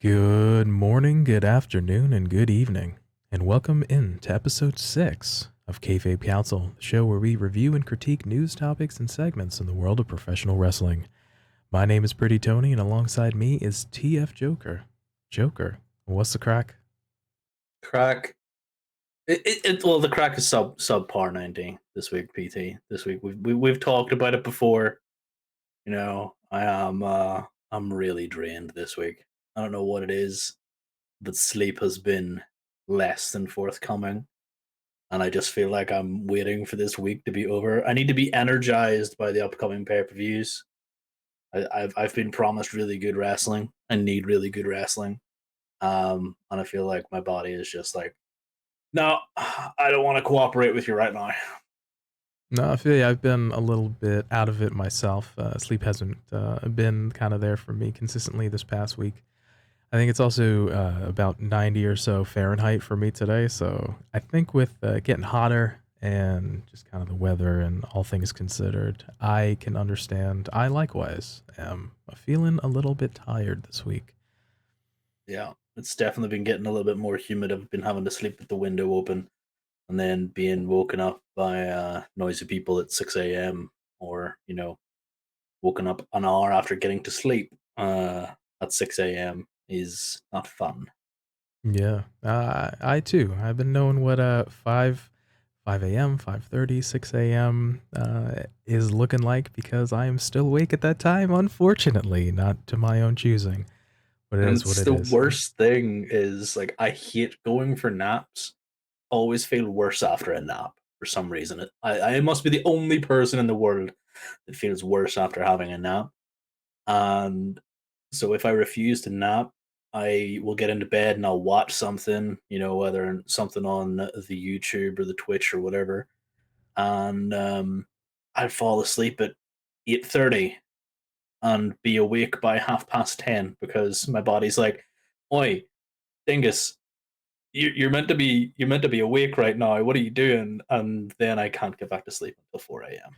Good morning, good afternoon, and good evening, and welcome in to episode 6 of Kayfabe Kouncil, the show where we review and critique news topics and segments in the world of professional wrestling. My name is PrettyTony, and alongside me is TFJ0ker. Joker, what's the crack? Crack. Well, the crack is subpar 90 this week. PT this week we've talked about it before. I'm really drained this week. I don't know what it is, but sleep has been less than forthcoming, and I just feel like I'm waiting for this week to be over. I need to be energized by the upcoming pay-per-views. I've been promised really good wrestling. I need really good wrestling, and I feel like my body is just like, no, I don't want to cooperate with you right now. No, I feel you. I've been a little bit out of it myself. Sleep hasn't been kind of there for me consistently this past week. I think it's also about 90 or so Fahrenheit for me today. So I think with getting hotter and just kind of the weather and all things considered, I can understand. I likewise am feeling a little bit tired this week. Yeah, it's definitely been getting a little bit more humid. I've been having to sleep with the window open and then being woken up by noisy people at 6 a.m. or, woken up an hour after getting to sleep at 6 a.m. is not fun. Yeah, I too. I've been knowing what 5 a.m., 5:30, 6 a.m. Is looking like because I am still awake at that time. Unfortunately, not to my own choosing. But it And is what it's it the is. worst thing is like I hate going for naps. Always feel worse after a nap for some reason. I must be the only person in the world that feels worse after having a nap. And so if I refuse to nap, I will get into bed and I'll watch something, whether something on the YouTube or the Twitch or whatever, and I'd fall asleep at 8:30 and be awake by 10:30 because my body's like, "Oi, dingus, you're meant to be awake right now. What are you doing?" And then I can't get back to sleep until 4 a.m.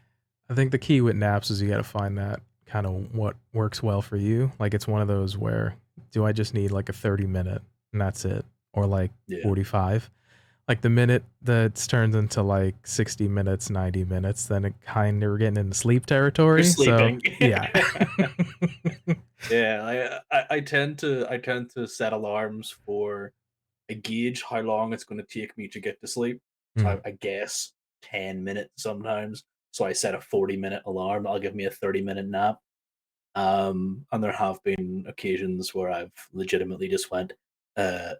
I think the key with naps is you got to find that kind of what works well for you. Like it's one of those where do I just need like a 30-minute and that's it, or like Yeah, 45? Like the minute that's turned into like 60 minutes, 90 minutes, then it kind of we're getting into sleep you're territory. So sleeping. yeah. Yeah, I tend to set alarms for I gauge how long it's going to take me to get to sleep. So Mm, I guess 10 minutes sometimes. So I set a 40-minute alarm. That'll give me a 30-minute nap. And there have been occasions where I've legitimately just went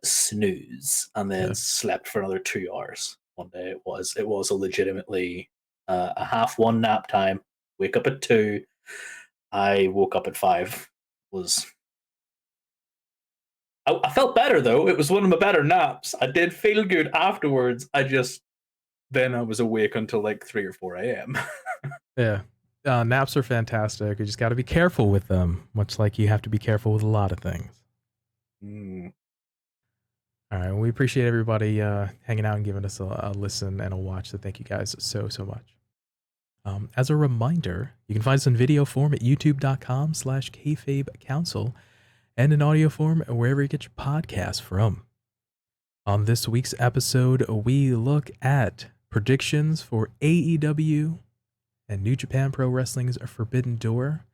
snooze and then yeah. slept for another 2 hours. One day it was a legitimately a half one nap time. Wake up at 2. I woke up at 5. Was I felt better though. It was one of my better naps. I did feel good afterwards. I was awake until like 3 or 4 a.m. Yeah. Naps are fantastic. You just got to be careful with them, much like you have to be careful with a lot of things. Mm. All right. Well, we appreciate everybody hanging out and giving us a listen and a watch. So thank you guys so, so much. As a reminder, you can find us in video form at youtube.com/kayfabe council and in audio form wherever you get your podcasts from. On this week's episode, we look at predictions for AEW and New Japan Pro Wrestling's Forbidden Door,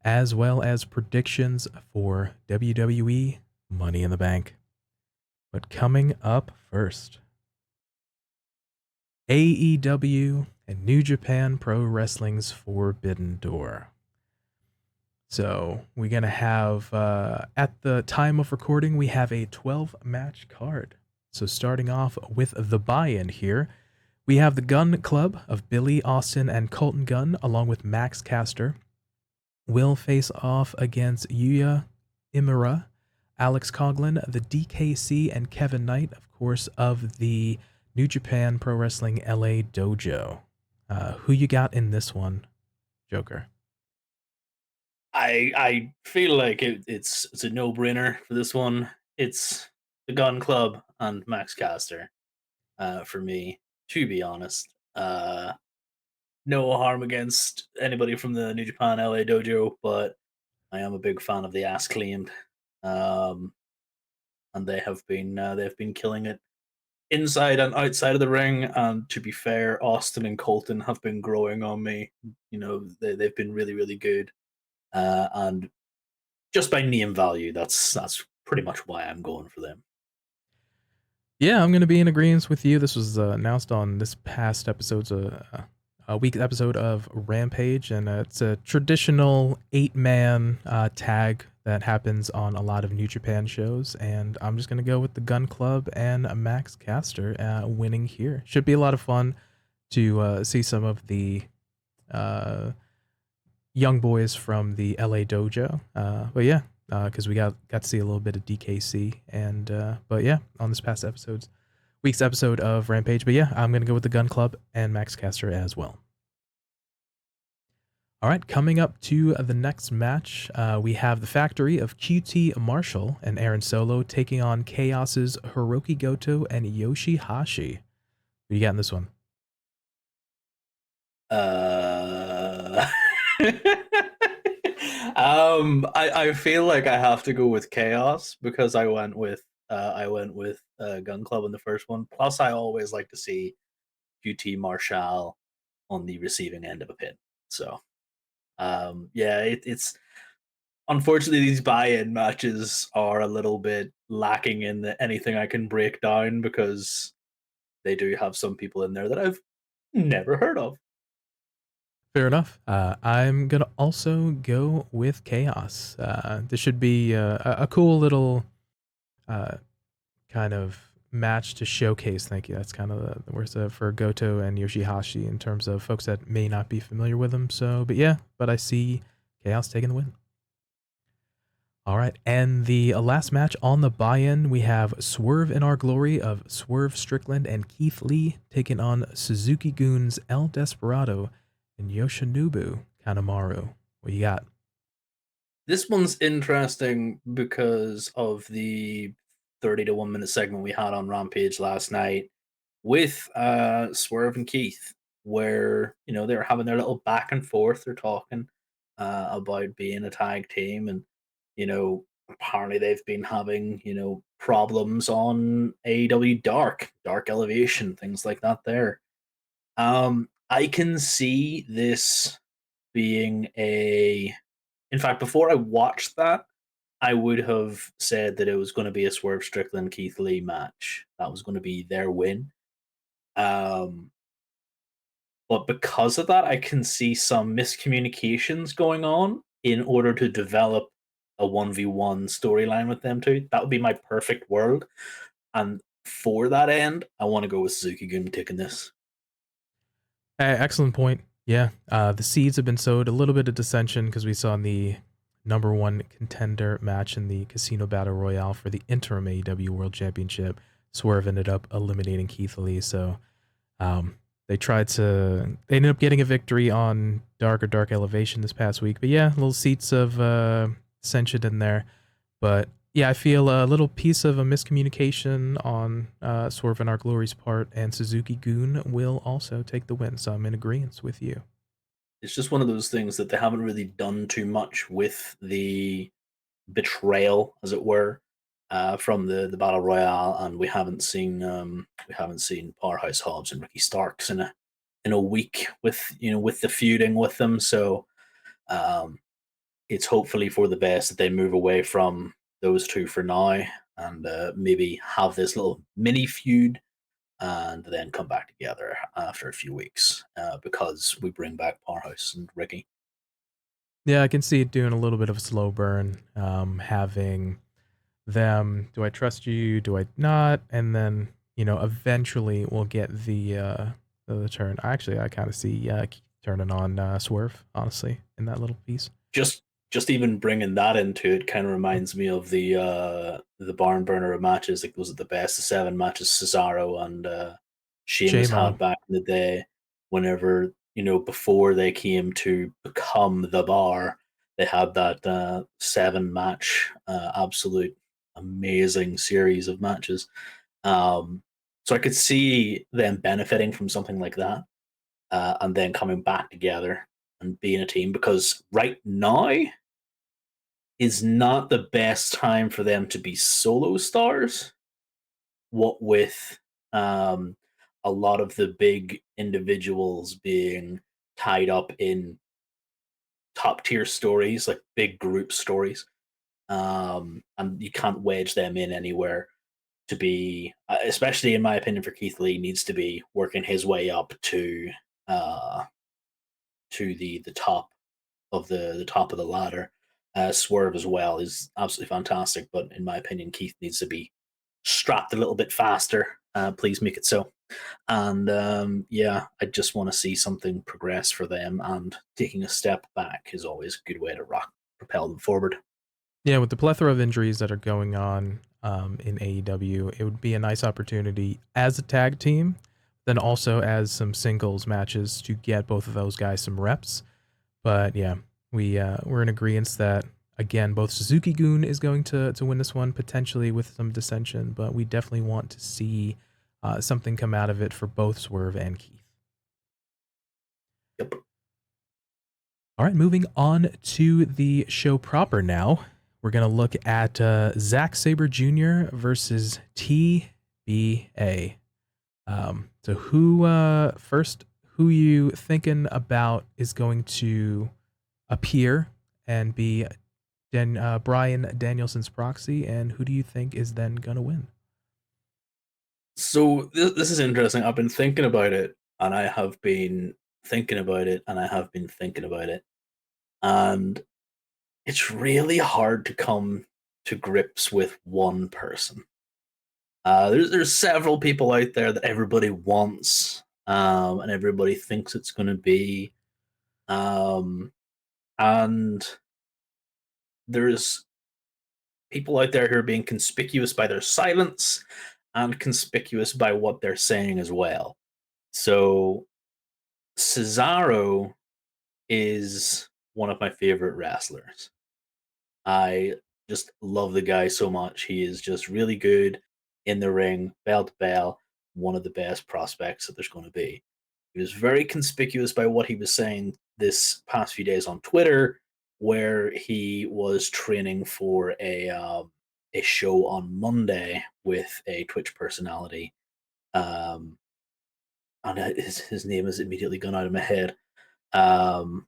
as well as predictions for WWE Money in the Bank. But coming up first, AEW and New Japan Pro Wrestling's Forbidden Door. So we're going to have, at the time of recording, we have a 12-match card. So starting off with the buy-in here, we have the Gunn Club of Billy Austin and Colten Gunn, along with Max Caster, will face off against Yuya, Uemura, Alex Coughlin, the DKC, and Kevin Knight, of course, of the New Japan Pro Wrestling LA Dojo. Who you got in this one, Joker? I feel like it's a no brainer for this one. It's the Gun Club and Max Caster for me. To be honest, no harm against anybody from the New Japan LA Dojo, but I am a big fan of the ass cleaned. and they've been killing it inside and outside of the ring. And to be fair, Austin and Colten have been growing on me. They've been really, really good. And just by name value, that's pretty much why I'm going for them. Yeah, I'm going to be in agreement with you. This was announced on this past episode's a week episode of Rampage, and it's a traditional 8-man tag that happens on a lot of New Japan shows. And I'm just going to go with the Gun Club and Max Caster winning here. Should be a lot of fun to see some of the young boys from the LA dojo. But yeah, because we got to see a little bit of DKC, and but yeah, on this past week's episode of Rampage. But yeah, I'm gonna go with the Gun Club and Max Caster as well. All right, coming up to the next match, we have the Factory of QT Marshall and Aaron Solo taking on Chaos's Hirooki Goto and Yoshi-Hashi. What do you got in this one? I feel like I have to go with Chaos because I went with Gun Club in the first one. Plus, I always like to see QT Marshall on the receiving end of a pin. So, yeah, it's unfortunately these buy-in matches are a little bit lacking in anything I can break down because they do have some people in there that I've never heard of. Fair enough. I'm gonna also go with Chaos. This should be a cool little uh, kind of match to showcase. Thank you. That's kind of the worst for Goto and Yoshi-Hashi in terms of folks that may not be familiar with them. So, but yeah, but I see Chaos taking the win. All right, and the last match on the buy-in, we have Swerve in Our Glory of Swerve Strickland and Keith Lee taking on Suzuki-gun's El Desperado and Yoshinobu Kanemaru. What you got? This one's interesting because of the 30 to 1 minute segment we had on Rampage last night with Swerve and Keith, where they were having their little back and forth. They're talking about being a tag team, and apparently they've been having problems on AEW Dark Elevation, things like that. There, I can see this being a. In fact, before I watched that, I would have said that it was going to be a Swerve Strickland Keith Lee match. That was going to be their win. Um, but because of that, I can see some miscommunications going on in order to develop a 1v1 storyline with them two. That would be my perfect world. And for that end, I want to go with Suzuki-gun taking this. Excellent point. Yeah, the seeds have been sowed. A little bit of dissension because we saw in the number one contender match in the Casino Battle Royale for the interim AEW World Championship. Swerve ended up eliminating Keith Lee, so they ended up getting a victory on Dark Elevation this past week. But yeah, little seats of dissension in there. But yeah, I feel a little piece of a miscommunication on Swerve and Our Glory's part, and Suzuki-gun will also take the win. So I'm in agreement with you. It's just one of those things that they haven't really done too much with the betrayal, as it were, from the battle royale, and we haven't seen Powerhouse Hobbs and Ricky Starks in a week with the feuding with them. So um, it's hopefully for the best that they move away from those two for now and maybe have this little mini feud and then come back together after a few weeks because we bring back Powerhouse and Ricky. Yeah, I can see it doing a little bit of a slow burn, having them, do I trust you? Do I not? And then, eventually we'll get the turn. I kind of see Keith turning on Swerve, honestly, in that little piece. Just even bringing that into it kind of reminds me of the barn burner of matches. Like those are the best of seven matches Cesaro and Sheamus J-Mo. had back in the day. Whenever before they came to become the Bar, they had that 7 match absolute amazing series of matches. So I could see them benefiting from something like that, and then coming back together and being a team. Because right now, is not the best time for them to be solo stars. What with um, a lot of the big individuals being tied up in top tier stories, like big group stories, and you can't wedge them in anywhere to be, especially in my opinion, for Keith Lee, needs to be working his way up uh, to the top of the top of the ladder. Swerve as well is absolutely fantastic, but in my opinion, Keith needs to be strapped a little bit faster. Please make it so. And yeah, I just want to see something progress for them. And taking a step back is always a good way to propel them forward. Yeah, with the plethora of injuries that are going on in AEW, it would be a nice opportunity as a tag team, then also as some singles matches to get both of those guys some reps. But yeah, we're in agreement that again, both Suzuki-gun is going to win this one potentially with some dissension, but we definitely want to see something come out of it for both Swerve and Keith. Yep. All right, moving on to the show proper now. We're going to look at Zack Sabre Jr. versus TBA. So who you thinking about is going to appear and be Brian Danielson's proxy, and who do you think is then going to win? So this is interesting. I've been thinking about it, and I have been thinking about it, and I have been thinking about it, and it's really hard to come to grips with one person. There's several people out there that everybody wants, and everybody thinks it's going to be, um, and there's people out there who are being conspicuous by their silence and conspicuous by what they're saying as well. So Cesaro is one of my favorite wrestlers. I just love the guy so much. He is just really good in the ring, bell to bell, one of the best prospects that there's going to be. He was very conspicuous by what he was saying this past few days on Twitter, where he was training for a show on Monday with a Twitch personality. Um, and his name has immediately gone out of my head. Um,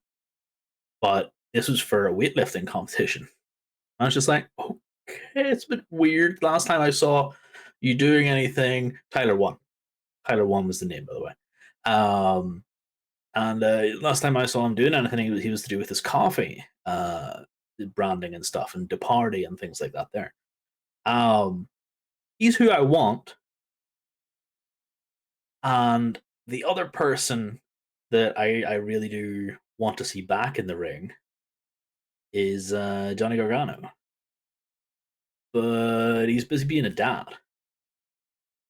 but this was for a weightlifting competition. I was just like, okay, it's a bit weird. Last time I saw you doing anything, Tyler One. Tyler One was the name, by the way. And last time I saw him doing anything, he was to do with his coffee, branding and stuff, and Departy and things like that. There, um, he's who I want, and the other person that I really do want to see back in the ring is Johnny Gargano, but he's busy being a dad,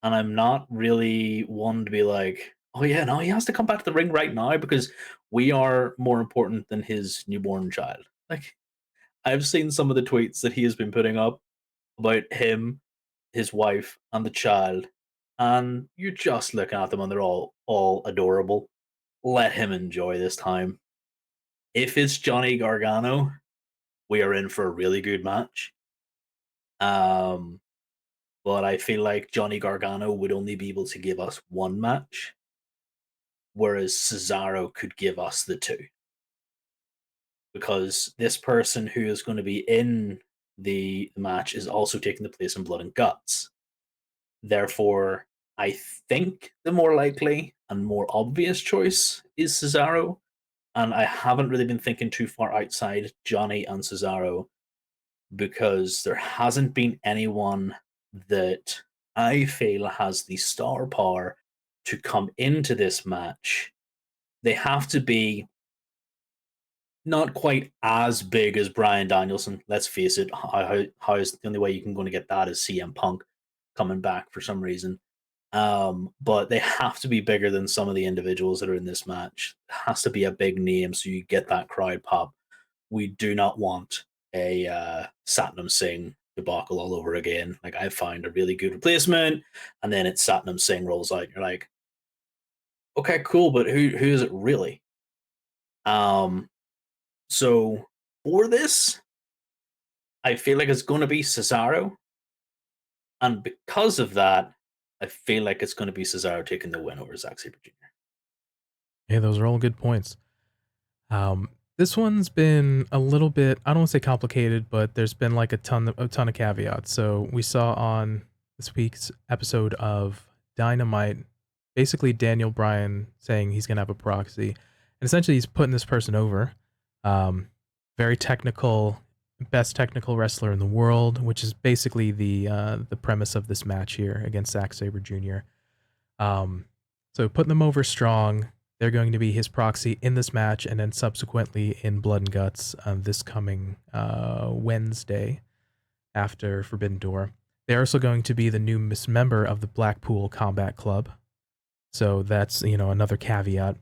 and I'm not really one to be like, oh yeah, no, he has to come back to the ring right now because we are more important than his newborn child. Like, I've seen some of the tweets that he has been putting up about him, his wife, and the child, and you're just looking at them and they're all adorable. Let him enjoy this time. If it's Johnny Gargano, we are in for a really good match. Um, but I feel like Johnny Gargano would only be able to give us one match, whereas Cesaro could give us the two. Because this person who is going to be in the match is also taking the place in Blood and Guts. Therefore, I think the more likely and more obvious choice is Cesaro. And I haven't really been thinking too far outside Johnny and Cesaro because there hasn't been anyone that I feel has the star power to come into this match. They have to be not quite as big as Brian Danielson. Let's face it. How is the only way you can going to get that is CM Punk coming back for some reason. But they have to be bigger than some of the individuals that are in this match. It has to be a big name so you get that crowd pop. We do not want a Satnam Singh debacle all over again. Like, I find a really good replacement, and then it's Satnam Singh rolls out, and you're like, okay, cool, but who is it really? Um, so for this, I feel like it's going to be Cesaro, and because of that, I feel like it's going to be Cesaro taking the win over Zack Sabre Jr. Yeah, those are all good points. This one's been a little bit, I don't want to say complicated, but there's been like a ton of caveats. So we saw on this week's episode of Dynamite, basically Daniel Bryan saying he's gonna have a proxy, and essentially he's putting this person over. Um, Very technical, best technical wrestler in the world, which is basically the premise of this match here against Zack Sabre Jr. Um, so putting them over strong. They're going to be his proxy in this match, and then subsequently in Blood and Guts this coming Wednesday after Forbidden Door. They're also going to be the new member of the Blackpool Combat Club. So that's, another caveat.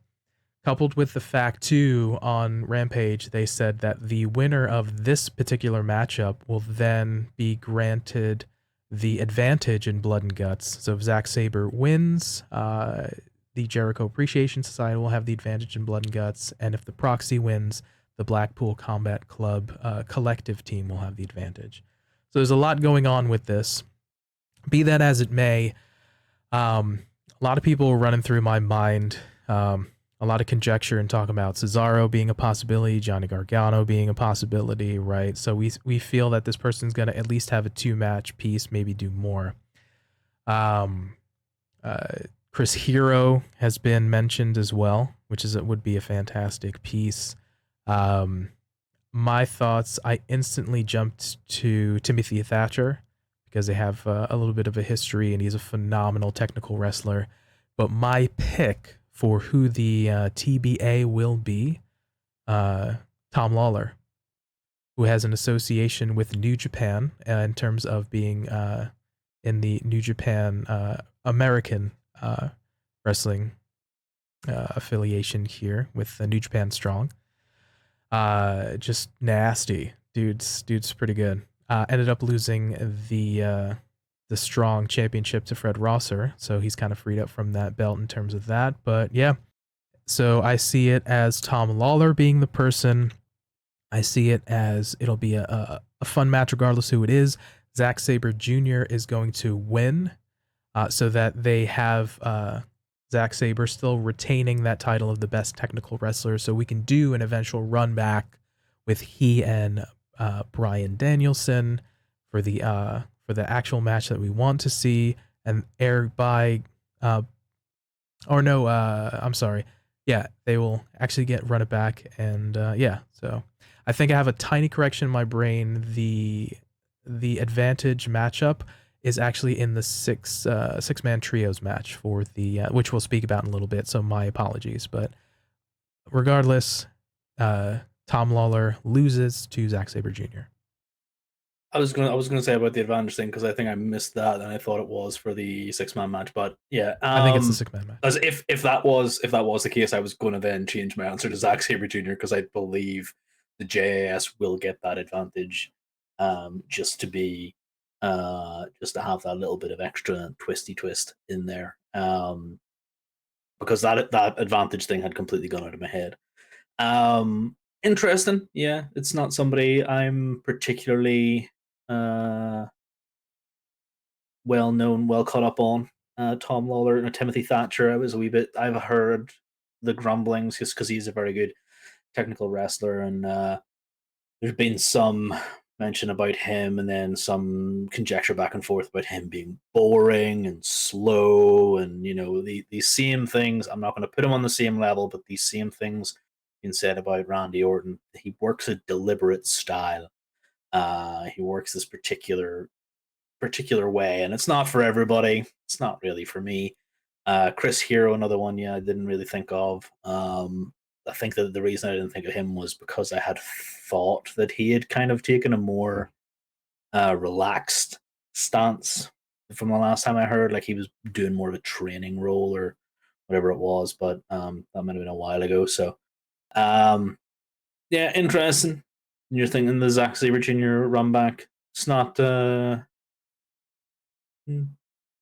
Coupled with the fact, too, on Rampage, they said that the winner of this particular matchup will then be granted the advantage in Blood and Guts. So if Zack Sabre wins, the Jericho Appreciation Society will have the advantage in Blood and Guts, and if the proxy wins, the Blackpool Combat Club collective team will have the advantage. So there's a lot going on with this. Be that as it may, a lot of people running through my mind, a lot of conjecture and talk about Cesaro being a possibility, Johnny Gargano being a possibility, right? So we feel that this person's going to at least have a 2-match piece, maybe do more. Chris Hero has been mentioned as well, which would be a fantastic piece. My thoughts, I instantly jumped to Timothy Thatcher because they have a little bit of a history and he's a phenomenal technical wrestler. But my pick for who the TBA will be, Tom Lawler, who has an association with New Japan in terms of being in the New Japan American wrestling affiliation here with New Japan Strong. Just nasty. Dude's pretty good. Ended up losing the Strong Championship to Fred Rosser, so he's kind of freed up from that belt in terms of that. But yeah, so I see it as Tom Lawler being the person. I see it as it'll be a fun match regardless who it is. Zack Sabre Jr. is going to win, so that they have Zack Sabre still retaining that title of the best technical wrestler, so we can do an eventual run back with he and Bryan Danielson for the actual match that we want to see, and aired by I'm sorry. Yeah, they will actually run it back, and yeah, so I think I have a tiny correction in my brain. The advantage matchup is actually in the six-man trios match for the which we'll speak about in a little bit, so my apologies. But regardless, Tom Lawler loses to Zack Sabre Jr. I was gonna say about the advantage thing because I think I missed that and I thought it was for the 6-man match, but yeah, I think it's the six-man match. as if that was the case, I was going to then change my answer to Zack Sabre Jr. because I believe the JAS will get that advantage, just to be, just to have that little bit of extra twisty twist in there, because that advantage thing had completely gone out of my head. Interesting, yeah. It's not somebody I'm particularly well known, well caught up on. Tom Lawler and Timothy Thatcher. I've heard the grumblings just because he's a very good technical wrestler, and there's been some mention about him, and then some conjecture back and forth about him being boring and slow, and these same things. I'm not going to put him on the same level, but these same things being said about Randy Orton. He works a deliberate style. He works this particular way, and it's not for everybody. It's not really for me. Chris Hero, another one, I didn't really think of. I think that the reason I didn't think of him was because I had thought that he had kind of taken a more relaxed stance from the last time I heard. Like he was doing more of a training role or whatever it was, but that might have been a while ago. So, yeah, interesting. You're thinking the Zack Sabre Jr. run back. It's not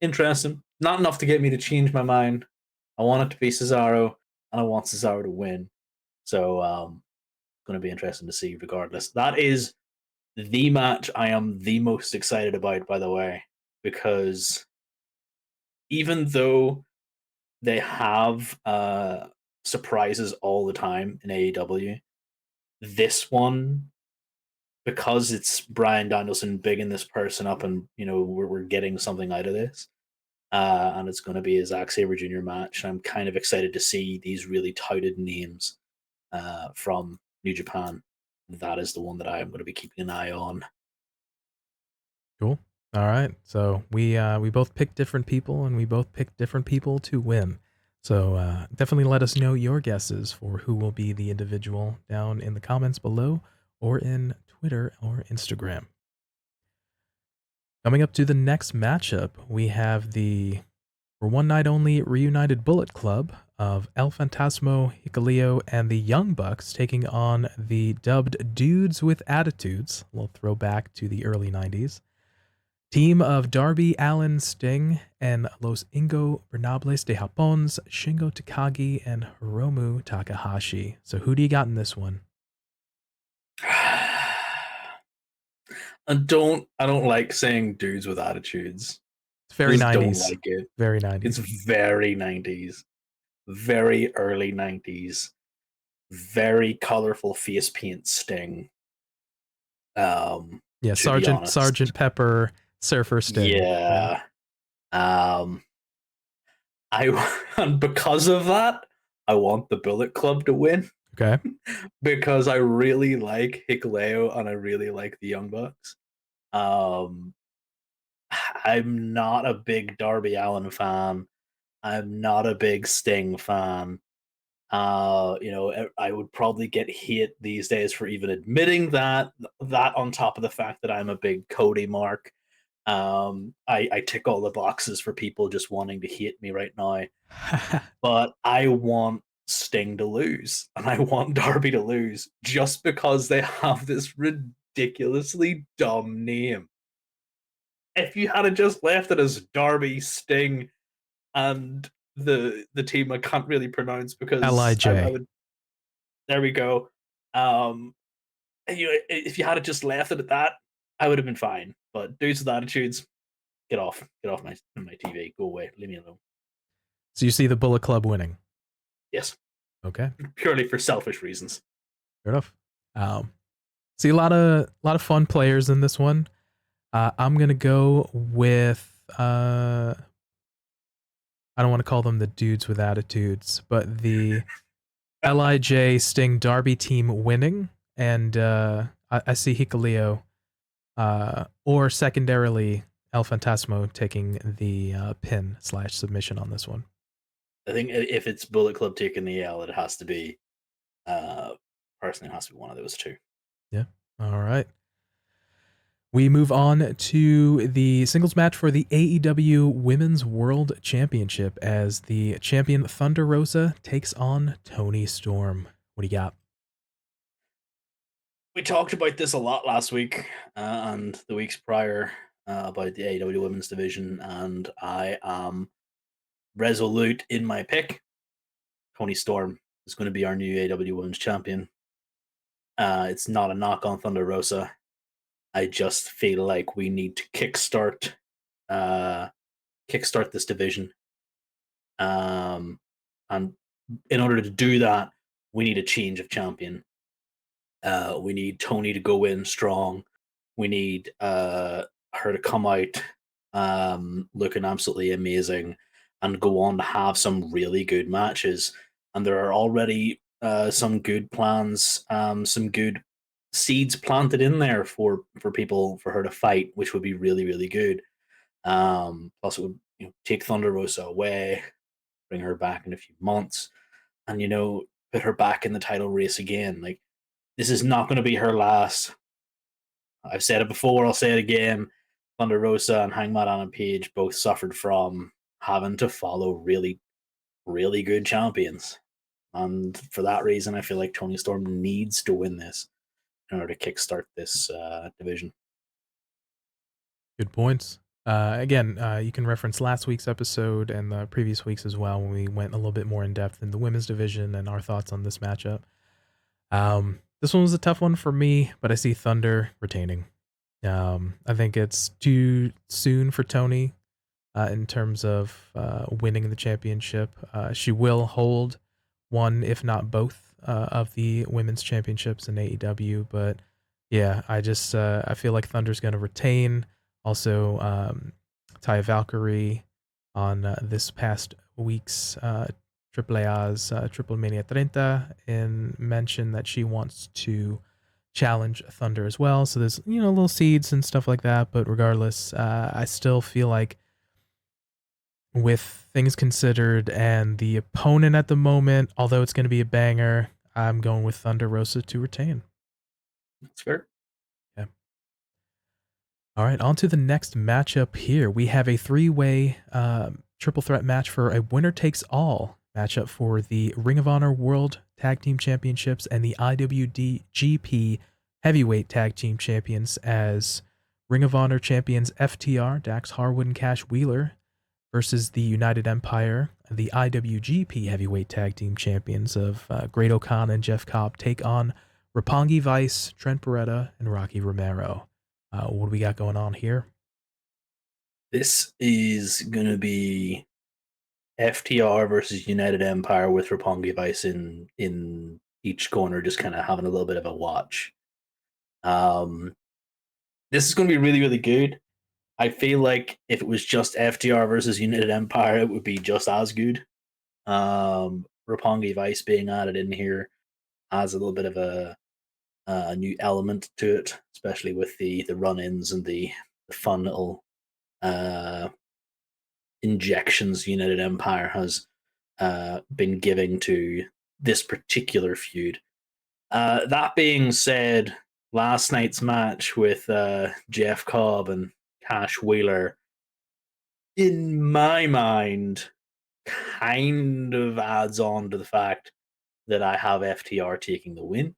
interesting. Not enough to get me to change my mind. I want it to be Cesaro, and I want Cesaro to win. So, going to be interesting to see regardless. That is The match I am the most excited about, by the way, because even though they have surprises all the time in AEW, this one, because it's Brian Danielson bigging this person up, and we're getting something out of this, and it's going to be a Zack Sabre Jr. match. I'm kind of excited to see these really touted names from New Japan. That is the one that I am going to be keeping an eye on. Cool. All right. So we both picked different people, and we both picked different people to win. So definitely let us know your guesses for who will be the individual down in the comments below, or in Twitter or Instagram. Coming up to the next matchup, we have the for one night only reunited Bullet Club of El Phantasmo, Hikuleo, and the Young Bucks taking on the dubbed Dudes with Attitudes, a little throwback to the early 90s. Team of Darby, Allin, Sting, and Los Ingobernables de Japon's Shingo Takagi and Hiromu Takahashi. So who do you got in this one? I don't like saying dudes with attitudes. It's very Just 90s. don't like it. Very 90s. It's very 90s. Very early 90s. Very colorful face paint Sting. Yeah, Sergeant Pepper, Surfer Sting. Yeah. And because of that, I want the Bullet Club to win. Okay. Because I really like Hikuleo and I really like the Young Bucks. I'm not a big Darby Allin fan. I'm not a big Sting fan. I would probably get hate these days for even admitting that. That on top of the fact that I'm a big Cody mark. I tick all the boxes for people just wanting to hate me right now. But I want Sting to lose, and I want Darby to lose just because they have this ridiculously dumb name. If you had just left it as Darby, Sting, and the team I can't really pronounce because LIJ. I would. There we go. If you had just left it at that, I would have been fine. But dudes with attitudes, get off my TV, go away, leave me alone. So you see the Bullet Club winning? Yes. Okay. Purely for selfish reasons. Fair enough. See a lot of fun players in this one. I'm gonna go with I don't want to call them the dudes with attitudes, but the LIJ Sting Darby team winning, and I see Hikuleo, or secondarily El Phantasmo taking the pin/submission on this one. I think if it's Bullet Club taking the L, it has to be personally, it has to be one of those two. Yeah. All right. We move on to the singles match for the AEW Women's World Championship as the champion Thunder Rosa takes on Toni Storm. What do you got? We talked about this a lot last week and the weeks prior about the AEW Women's Division, and I am resolute in my pick. Toni Storm is going to be our new AEW Women's Champion. It's not a knock on Thunder Rosa. I just feel like we need to kickstart this division. And in order to do that, we need a change of champion. We need Toni to go in strong. We need her to come out looking absolutely amazing and go on to have some really good matches. And there are already some good plans, some good seeds planted in there for people for her to fight, which would be really, really good. Plus, it would take Thunder Rosa away, bring her back in a few months, and put her back in the title race again. Like, this is not going to be her last. I've said it before, I'll say it again. Thunder Rosa and Hangman Adam Page both suffered from having to follow really, really good champions. And for that reason, I feel like Toni Storm needs to win this in order to kickstart this division. Good points. Again, you can reference last week's episode and the previous weeks as well when we went a little bit more in depth in the women's division and our thoughts on this matchup. This one was a tough one for me, but I see Thunder retaining. I think it's too soon for Tony in terms of winning the championship. She will hold one, if not both, of the women's championships in AEW. But yeah, I feel like Thunder's going to retain. Also, Taya Valkyrie on this past week's AAA's Triple Mania 30 and mentioned that she wants to challenge Thunder as well. So there's, little seeds and stuff like that. But regardless, I still feel like with things considered and the opponent at the moment, although it's going to be a banger, I'm going with Thunder Rosa to retain. That's fair. Yeah. All right, on to the next matchup here. We have a three-way triple threat match for a winner-takes-all matchup for the Ring of Honor World Tag Team Championships and the IWGP Heavyweight Tag Team Champions as Ring of Honor champions FTR, Dax Harwood and Cash Wheeler, versus the United Empire, the IWGP Heavyweight Tag Team Champions of Great O'Khan and Jeff Cobb take on Roppongi Vice, Trent Beretta, and Rocky Romero. What do we got going on here? This is going to be FTR versus United Empire with Roppongi Vice in each corner, just kind of having a little bit of a watch. This is going to be really, really good. I feel like if it was just FTR versus United Empire, it would be just as good. Roppongi Vice being added in here adds a little bit of a new element to it, especially with the run-ins and the fun little injections United Empire has been giving to this particular feud. That being said, last night's match with Jeff Cobb and Cash Wheeler, in my mind, kind of adds on to the fact that I have FTR taking the win.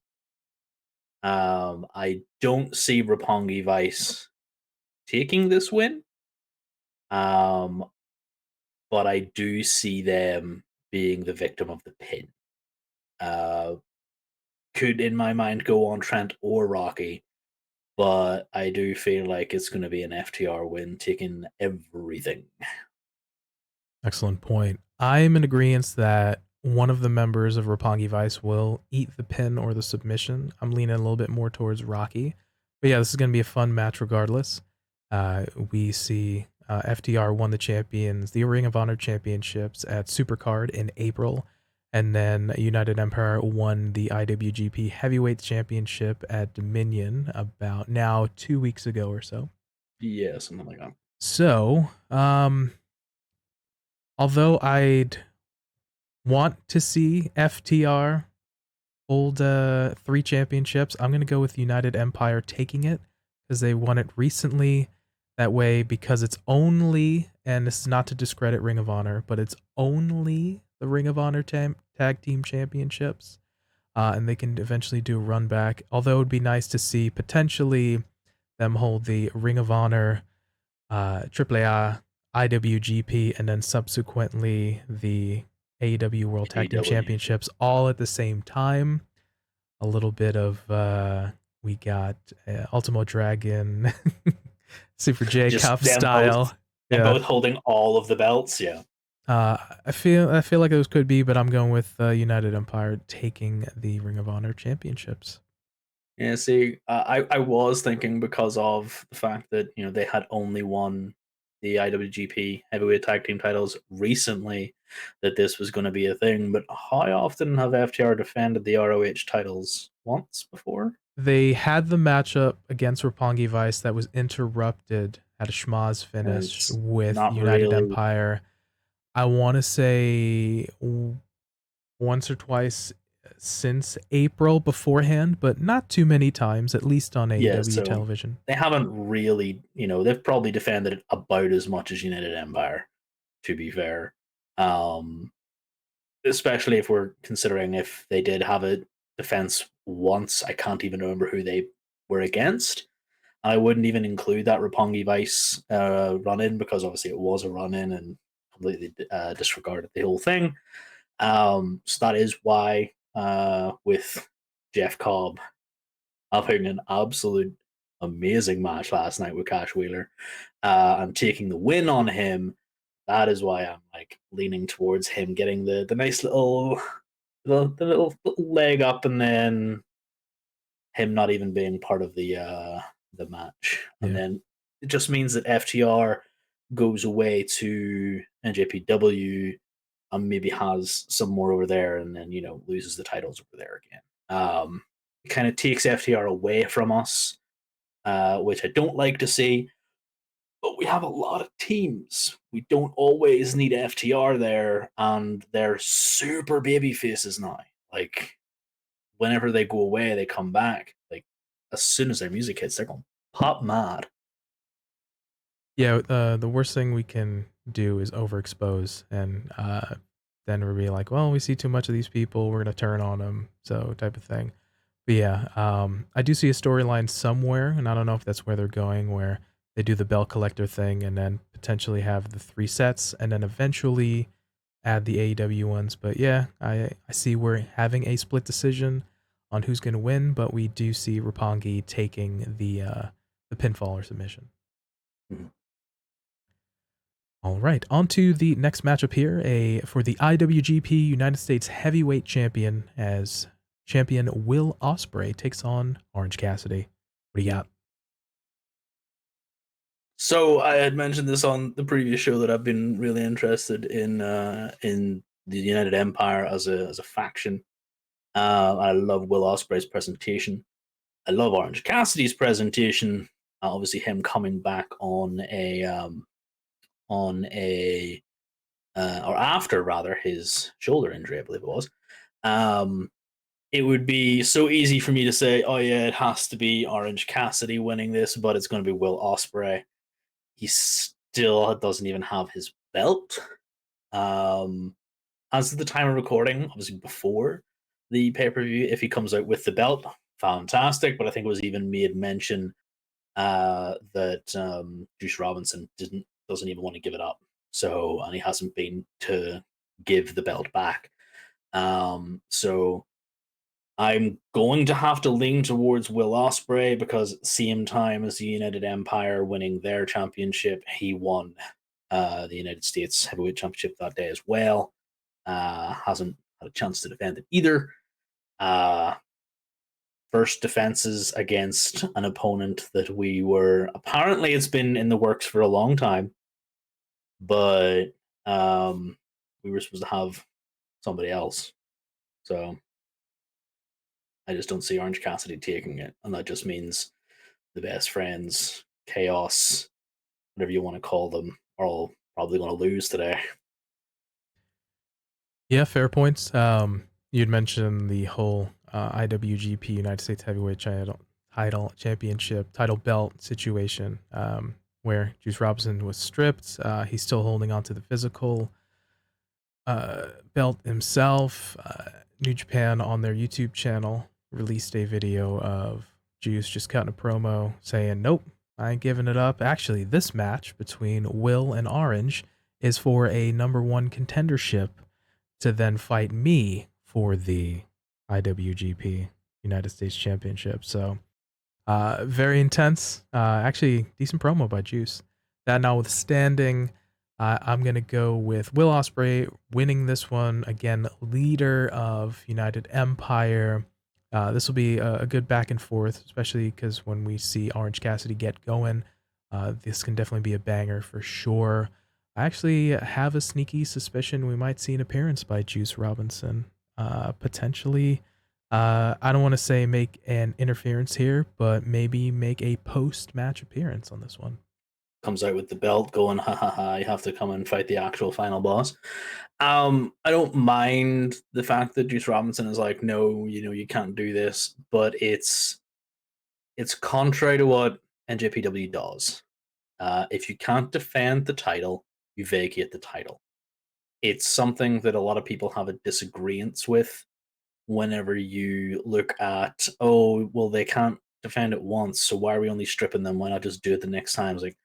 I don't see Roppongi Vice taking this win, but I do see them being the victim of the pin. Could, in my mind, go on Trent or Rocky, but I do feel like it's going to be an FTR win, taking everything. Excellent point. I'm in agreement that one of the members of Roppongi Vice will eat the pin or the submission. I'm leaning a little bit more towards Rocky. But yeah, this is going to be a fun match regardless. We see FTR won the Ring of Honor Championships at Supercard in April. And then United Empire won the IWGP Heavyweight Championship at Dominion about now 2 weeks ago or so. Yeah, something like that. So, although I'd want to see FTR hold 3 championships, I'm going to go with United Empire taking it because they won it recently. That way, because it's only, and this is not to discredit Ring of Honor, but it's only the Ring of Honor Tag Team Championships, and they can eventually do a run back. Although it would be nice to see potentially them hold the Ring of Honor AAA, IWGP, and then subsequently the AEW World Tag Team Championships all at the same time. A little bit of we got Ultimo Dragon, Super J Cup style. And both holding all of the belts, yeah. I feel like those could be, but I'm going with United Empire taking the Ring of Honor championships. Yeah, see, I was thinking because of the fact that they had only won the IWGP Heavyweight Tag Team titles recently that this was going to be a thing. But how often have FTR defended the ROH titles? Once before? They had the matchup against Roppongi Vice that was interrupted at a schmaz finish with United Empire. I want to say once or twice since April beforehand, but not too many times, at least on AEW television. They haven't really, they've probably defended it about as much as United Empire, to be fair. Especially if we're considering if they did have a defense once. I can't even remember who they were against. I wouldn't even include that Roppongi Vice run-in because obviously it was a run-in and completely disregarded the whole thing. So that is why with Jeff Cobb having an absolute amazing match last night with Cash Wheeler, and taking the win on him. That is why I'm like leaning towards him getting the nice little little leg up, and then him not even being part of the match, and Yeah. then it just means that FTR goes away to NJPW and maybe has some more over there, and then loses the titles over there again. It kind of takes FTR away from us, which I don't like to see. But we have a lot of teams. We don't always need FTR there, and they're super baby faces now. Like whenever they go away, they come back. Like as soon as their music hits, they're going pop mad. Yeah, the worst thing we can do is overexpose, and then we'll be like, well, we see too much of these people, we're gonna turn on them, so type of thing. But yeah, I do see a storyline somewhere, and I don't know if that's where they're going, where they do the bell collector thing, and then potentially have the 3 sets, and then eventually add the AEW ones. But yeah, I see we're having a split decision on who's gonna win, but we do see Roppongi taking the pinfall or submission. Mhm. All right, on to the next matchup here, for the IWGP United States Heavyweight Champion, as champion Will Ospreay takes on Orange Cassidy. What do you got? So I had mentioned this on the previous show that I've been really interested in the United Empire as a faction. I love Will Ospreay's presentation. I love Orange Cassidy's presentation. Obviously, him coming back on a or after rather his shoulder injury, I believe it was. Um, it would be so easy for me to say, oh yeah, it has to be Orange Cassidy winning this, but it's going to be Will Ospreay. He still doesn't even have his belt. Um, as of the time of recording, obviously before the pay per view, if he comes out with the belt, fantastic. But I think it was even made mention that Juice Robinson doesn't even want to give it up. So and he hasn't been to give the belt back. So I'm going to have to lean towards Will Ospreay because at the same time as the United Empire winning their championship, he won the United States Heavyweight Championship that day as well. Hasn't had a chance to defend it either. Uh, First defenses against an opponent that we were apparently it's been in the works for a long time, but um, we were supposed to have somebody else. So I just don't see Orange Cassidy taking it, and that just means the best friends, chaos, whatever you want to call them, are all probably going to lose today. Yeah, fair points. You'd mentioned the whole IWGP United States Heavyweight title championship title belt situation, where Juice Robinson was stripped. He's still holding on to the physical belt himself. New Japan on their YouTube channel released a video of Juice just cutting a promo saying, "Nope, I ain't giving it up." Actually, this match between Will and Orange is for a number 1 contendership to then fight me for the IWGP United States Championship. So, very intense. Actually, decent promo by Juice. That notwithstanding, I'm gonna go with Will Ospreay winning this one. Again, leader of United Empire. This will be a good back and forth, especially because when we see Orange Cassidy get going, this can definitely be a banger for sure. I actually have a sneaky suspicion we might see an appearance by Juice Robinson. Potentially, I don't want to say make an interference here, but maybe make a post-match appearance on this one. Comes out with the belt, going, ha ha ha! You have to come and fight the actual final boss. I don't mind the fact that Juice Robinson is like, no, you can't do this, but it's contrary to what NJPW does. If you can't defend the title, you vacate the title. It's something that a lot of people have a disagreement with whenever you look at, oh, well, they can't defend it once, so why are we only stripping them? Why not just do it the next time? It's like,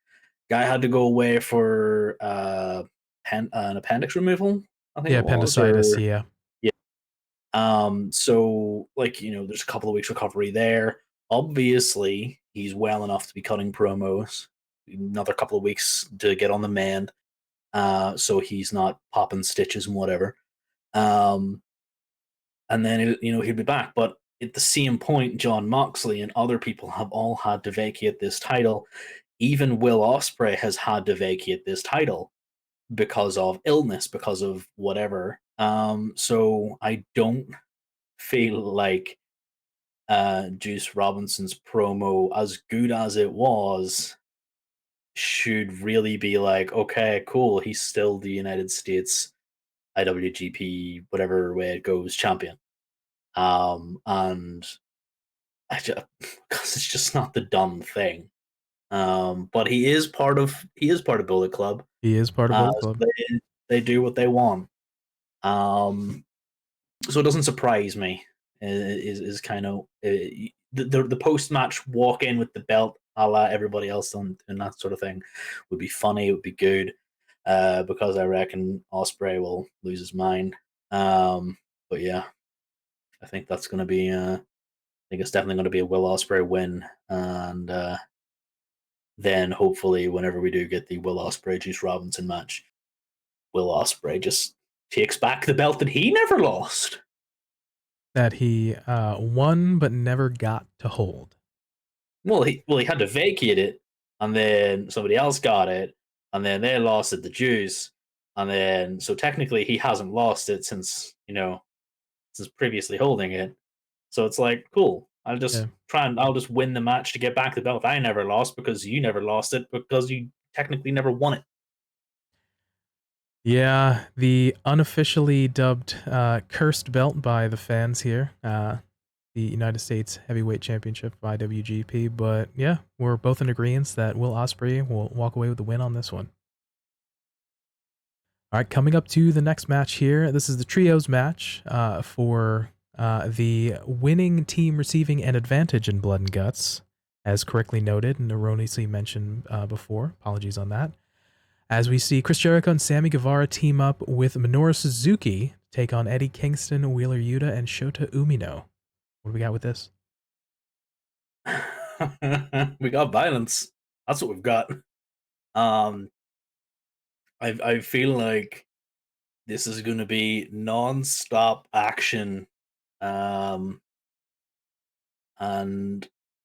guy had to go away for an appendix removal, I think Yeah, it was, appendicitis. or Yeah. yeah. So like there's a couple of weeks recovery there. obviously he's well enough to be cutting promos. Another couple of weeks to get on the mend, so he's not popping stitches and whatever. And then he'll be back. But at the same point, John Moxley and other people have all had to vacate this title. Even Will Ospreay has had to vacate this title because of illness, because of whatever. So I don't feel like Juice Robinson's promo, as good as it was, should really be like, okay, cool, he's still the United States IWGP, whatever way it goes, champion. And because it's just not the done thing. But he is part of Bullet Club. He is part of Bullet So Club. they do what they want. So it doesn't surprise me. Is kind of the post match walk in with the belt, a la everybody else and that sort of thing, would be funny. It would be good, because I reckon Ospreay will lose his mind. But yeah, I think that's going to be. I think it's definitely going to be a Will Ospreay win, and then hopefully, whenever we do get the Will Ospreay Juice Robinson match, Will Ospreay just takes back the belt that he never lost. That he won but never got to hold. Well, he had to vacate it, and then somebody else got it, and then they lost it to Juice, and then so technically he hasn't lost it since previously holding it. So it's like, cool. I'll just win the match to get back the belt I never lost because you never lost it because you technically never won it. Yeah, the unofficially dubbed cursed belt by the fans here, the United States Heavyweight Championship by WGP. But yeah, we're both in agreement that Will Ospreay will walk away with the win on this one. All right, coming up to the next match here. This is the trios match for the winning team receiving an advantage in Blood and Guts, as correctly noted and erroneously mentioned before. Apologies on that. As we see Chris Jericho and Sammy Guevara team up with Minoru Suzuki, take on Eddie Kingston, Wheeler Yuta, and Shota Umino. What do we got with this? We got violence. That's what we've got. I feel like this is going to be non-stop action, and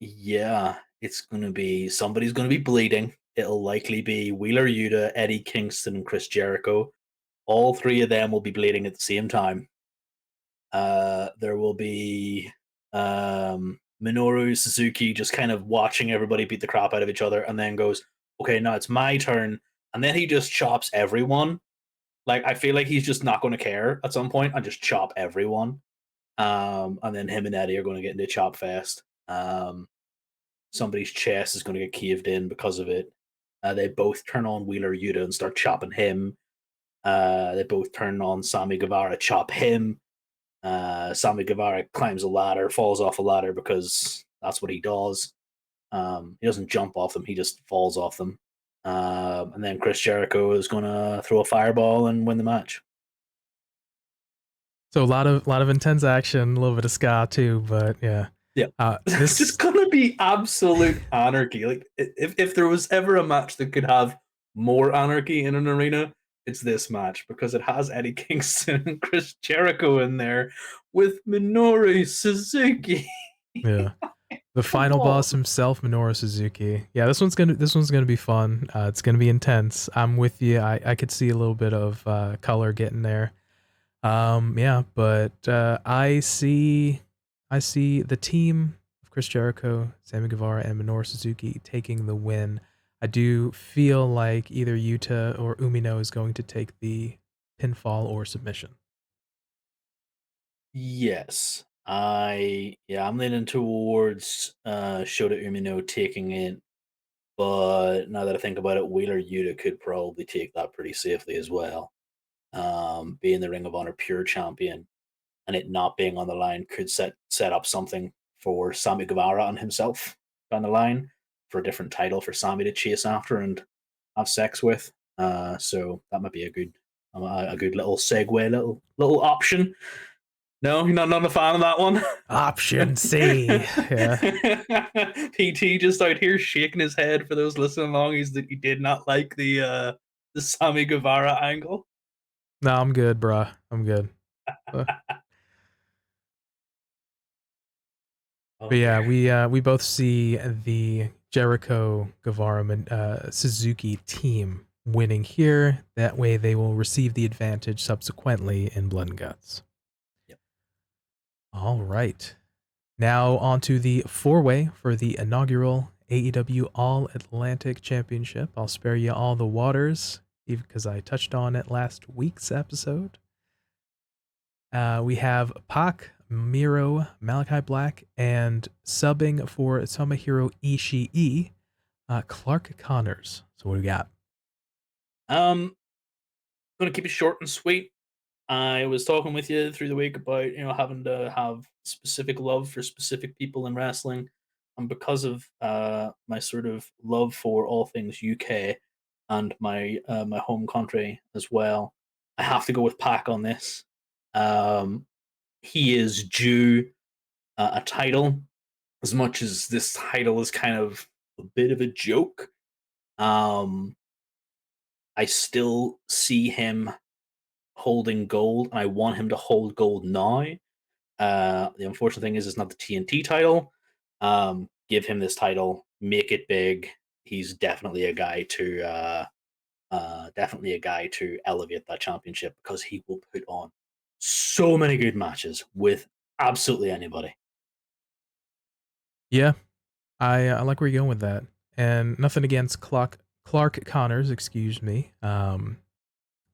yeah, it's going to be somebody's going to be bleeding. It'll likely be Wheeler Yuta, Eddie Kingston, and Chris Jericho. All three of them will be bleeding at the same time. There will be Minoru Suzuki just kind of watching everybody beat the crap out of each other, and then goes, "Okay, now it's my turn," and then he just chops everyone. Like, I feel like he's just not going to care at some point and just chop everyone. And then him and Eddie are going to get into a chop fest. Somebody's chest is going to get caved in because of it. They both turn on Wheeler Yuta and start chopping him. They both turn on Sammy Guevara, chop him. Sammy Guevara climbs a ladder, falls off a ladder because that's what he does. He doesn't jump off them; he just falls off them. And then Chris Jericho is going to throw a fireball and win the match. So a lot of intense action, a little bit of ska too, but yeah. Yeah, this is gonna be absolute anarchy. Like, if there was ever a match that could have more anarchy in an arena, it's this match because it has Eddie Kingston and Chris Jericho in there with Minoru Suzuki. Yeah, the final boss himself, Minoru Suzuki. Yeah, this one's gonna be fun. It's gonna be intense. I'm with you. I could see a little bit of color getting there. Yeah, but I see the team of Chris Jericho, Sammy Guevara, and Minoru Suzuki taking the win. I do feel like either Yuta or Umino is going to take the pinfall or submission. Yes, I'm leaning towards Shota Umino taking it, but now that I think about it, Wheeler Yuta could probably take that pretty safely as well. Being the Ring of Honor Pure Champion and it not being on the line could set up something for Sammy Guevara and himself down the line for a different title for Sammy to chase after and have sex with. So that might be a good little segue, little option. No, you're not a fan of that one. Option C. Yeah. PT just out here shaking his head for those listening along. He did not like the Sammy Guevara angle. No, I'm good, bruh. I'm good. Uh, Oh But yeah, dear. we both see the Jericho Guevara Suzuki team winning here. That way, they will receive the advantage subsequently in Blood and Guts. Yep. All right. Now on to the four-way for the inaugural AEW All Atlantic Championship. I'll spare you all the waters, even because I touched on it last week's episode. We have Pac, Miro, Malachi Black, and subbing for Tomohiro Ishii, Clark Connors. So what do we got? Gonna keep it short and sweet. I was talking with you through the week about having to have specific love for specific people in wrestling, and because of my sort of love for all things UK and my home country as well, I have to go with Pac on this. Um, he is due a title, as much as this title is kind of a bit of a joke. Um, I still see him holding gold, and I want him to hold gold now. The unfortunate thing is, it's not the TNT title. Give him this title, make it big. He's definitely a guy to elevate that championship, because he will put on so many good matches with absolutely anybody. Yeah, I like where you're going with that. And nothing against Clark Connors, excuse me.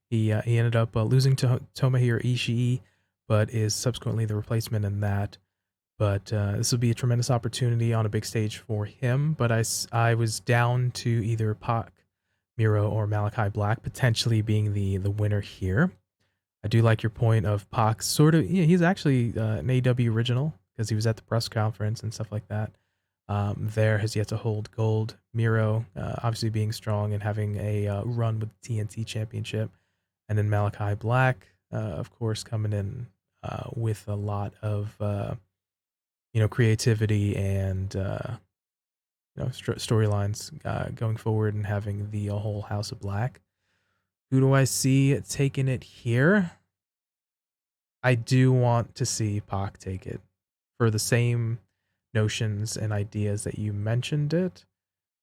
He ended up losing to Tomohiro Ishii, but is subsequently the replacement in that. But this will be a tremendous opportunity on a big stage for him. But I was down to either Pac, Miro, or Malachi Black potentially being the winner here. I do like your point of Pac sort of. Yeah, he's actually an AEW original because he was at the press conference and stuff like that. There has yet to hold gold. Miro, obviously being strong and having a run with the TNT Championship, and then Malachi Black, of course, coming in with a lot of creativity and storylines going forward, and having the whole House of Black. Who do I see taking it here? I do want to see Pac take it for the same notions and ideas that you mentioned it.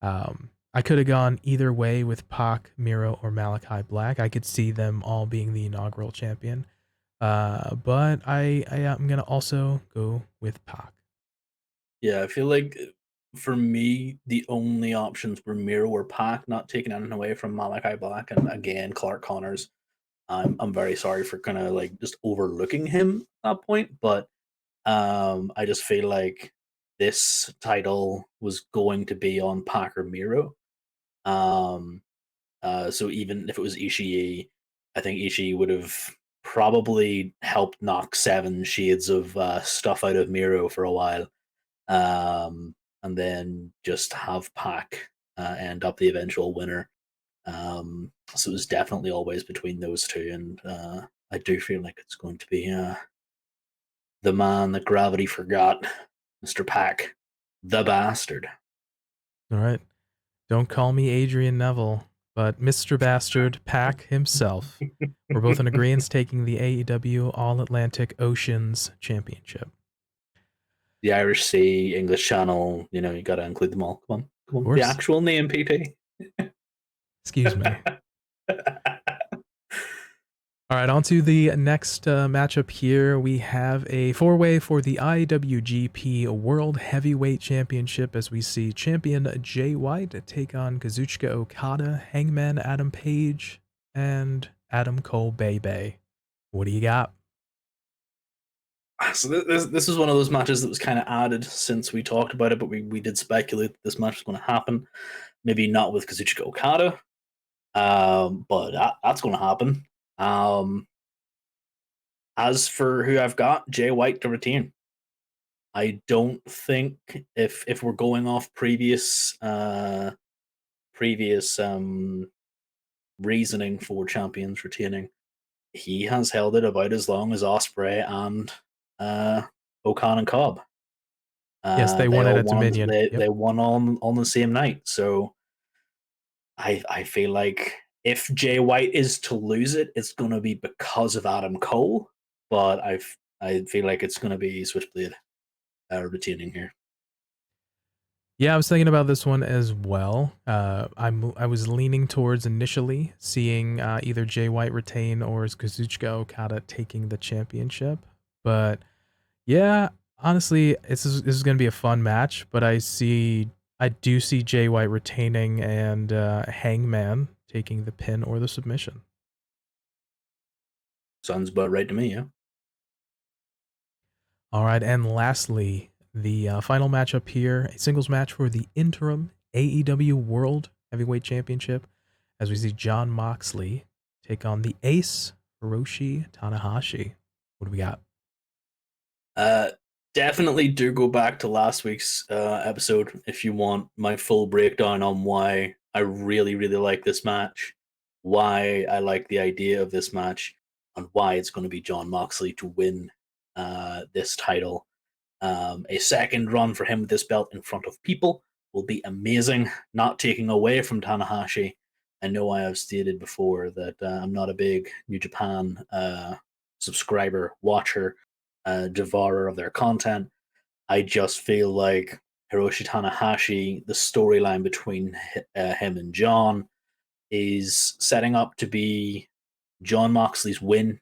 I could have gone either way with Pac, Miro, or Malachi Black. I could see them all being the inaugural champion. But I am gonna also go with Pac. Yeah, I feel like for me, the only options were Miro or Pac, not taking anything away from Malachi Black, and again Clark Connors. I'm very sorry for kind of like just overlooking him at that point, but I just feel like this title was going to be on Pac or Miro. Um, so even if it was Ishii, I think Ishii would have probably helped knock seven shades of stuff out of Miro for a while, and then just have Pac end up the eventual winner. So it was definitely always between those two, and I do feel like it's going to be the man that gravity forgot, Mr. Pac, the bastard. All right. Don't call me Adrian Neville, but Mr. Bastard Pac himself. We're both in agreement taking the AEW All Atlantic Oceans Championship. The Irish Sea, English Channel, you got to include them all. Come on, come Of on. The course. actual name, PT. Excuse me. All right, on to the next matchup here. We have a four-way for the IWGP World Heavyweight Championship as we see champion Jay White take on Kazuchika Okada, Hangman Adam Page, and Adam Cole Bay. What do you got? So this is one of those matches that was kind of added since we talked about it, but we did speculate that this match was going to happen. Maybe not with Kazuchika Okada, but that's going to happen. Um, as for who I've got, Jay White to retain. I don't think, if we're going off previous reasoning for champions retaining, he has held it about as long as Osprey and uh, Okan and Cobb. Yes, they They won it all at won. Dominion. Yep. They won on the same night. So I feel like if Jay White is to lose it, it's going to be because of Adam Cole. But I feel like it's going to be Switchblade retaining here. Yeah, I was thinking about this one as well. I was leaning towards initially seeing either Jay White retain or is Kazuchika Okada taking the championship. But yeah, honestly, this is going to be a fun match. But I do see Jay White retaining and Hangman taking the pin or the submission. Sounds about right to me. Yeah. All right, and lastly, the final matchup here, a singles match for the interim AEW World Heavyweight Championship, as we see Jon Moxley take on the Ace Hiroshi Tanahashi. What do we got? Uh, Definitely do go back to last week's episode if you want my full breakdown on why I really, really like this match, why I like the idea of this match, and why it's going to be Jon Moxley to win this title. A second run for him with this belt in front of people will be amazing, not taking away from Tanahashi. I know I have stated before that I'm not a big New Japan subscriber, watcher, devourer of their content. I just feel like Hiroshi Tanahashi, the storyline between him and John, is setting up to be Jon Moxley's win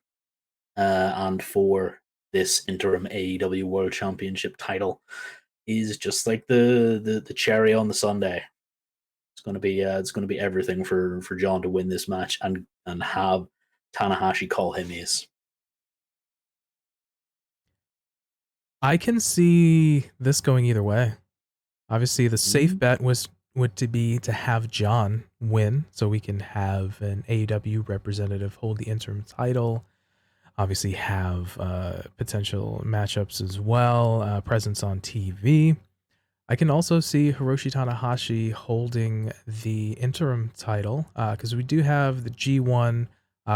and for this interim AEW World Championship title is just like the cherry on the sundae. It's gonna be everything for John to win this match and have Tanahashi call him ace. I can see this going either way. Obviously, the safe Mm-hmm. bet would to be to have John win, so we can have an AEW representative hold the interim title. Obviously, have potential matchups as well, presence on TV. I can also see Hiroshi Tanahashi holding the interim title because we do have the G1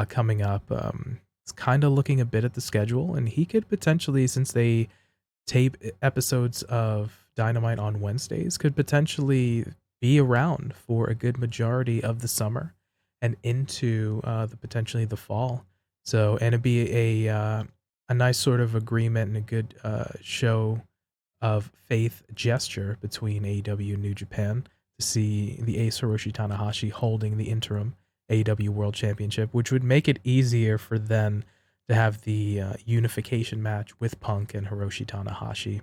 coming up. It's kind of looking a bit at the schedule, and he could potentially, since they tape episodes of Dynamite on Wednesdays, could potentially be around for a good majority of the summer and into the potentially the fall. So, and it'd be a nice sort of agreement and a good show of faith gesture between AEW and New Japan to see the Ace Hiroshi Tanahashi holding the interim AEW World Championship, which would make it easier for them to have the unification match with Punk and Hiroshi Tanahashi.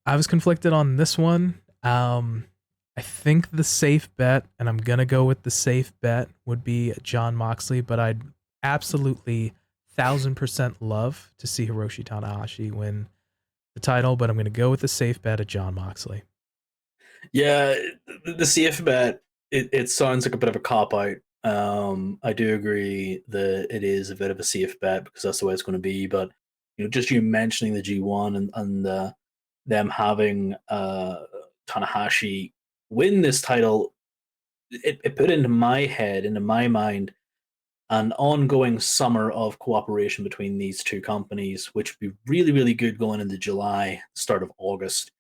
I was conflicted on this one. I think the safe bet, and I'm gonna go with the safe bet, would be Jon Moxley, but I'd absolutely 1000% love to see Hiroshi Tanahashi win the title, but I'm going to go with the safe bet of Jon Moxley. Yeah, the safe bet it sounds like a bit of a cop out. I do agree that it is a bit of a safe bet because that's the way it's going to be. But just you mentioning the G1 and them having Tanahashi win this title, it put into my head, into my mind, an ongoing summer of cooperation between these two companies, which would be really, really good going into July, start of August.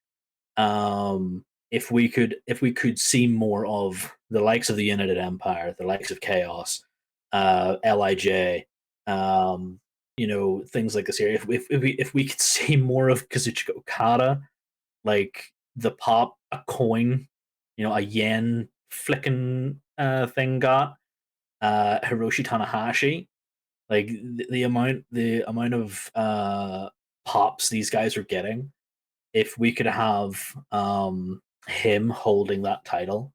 If we could see more of the likes of the United Empire, the likes of Chaos, Lij, things like this here. If we could see more of Kazuchika Okada, like the pop a coin, a yen flicking thing got Hiroshi Tanahashi, like the amount of pops these guys are getting. If we could have him holding that title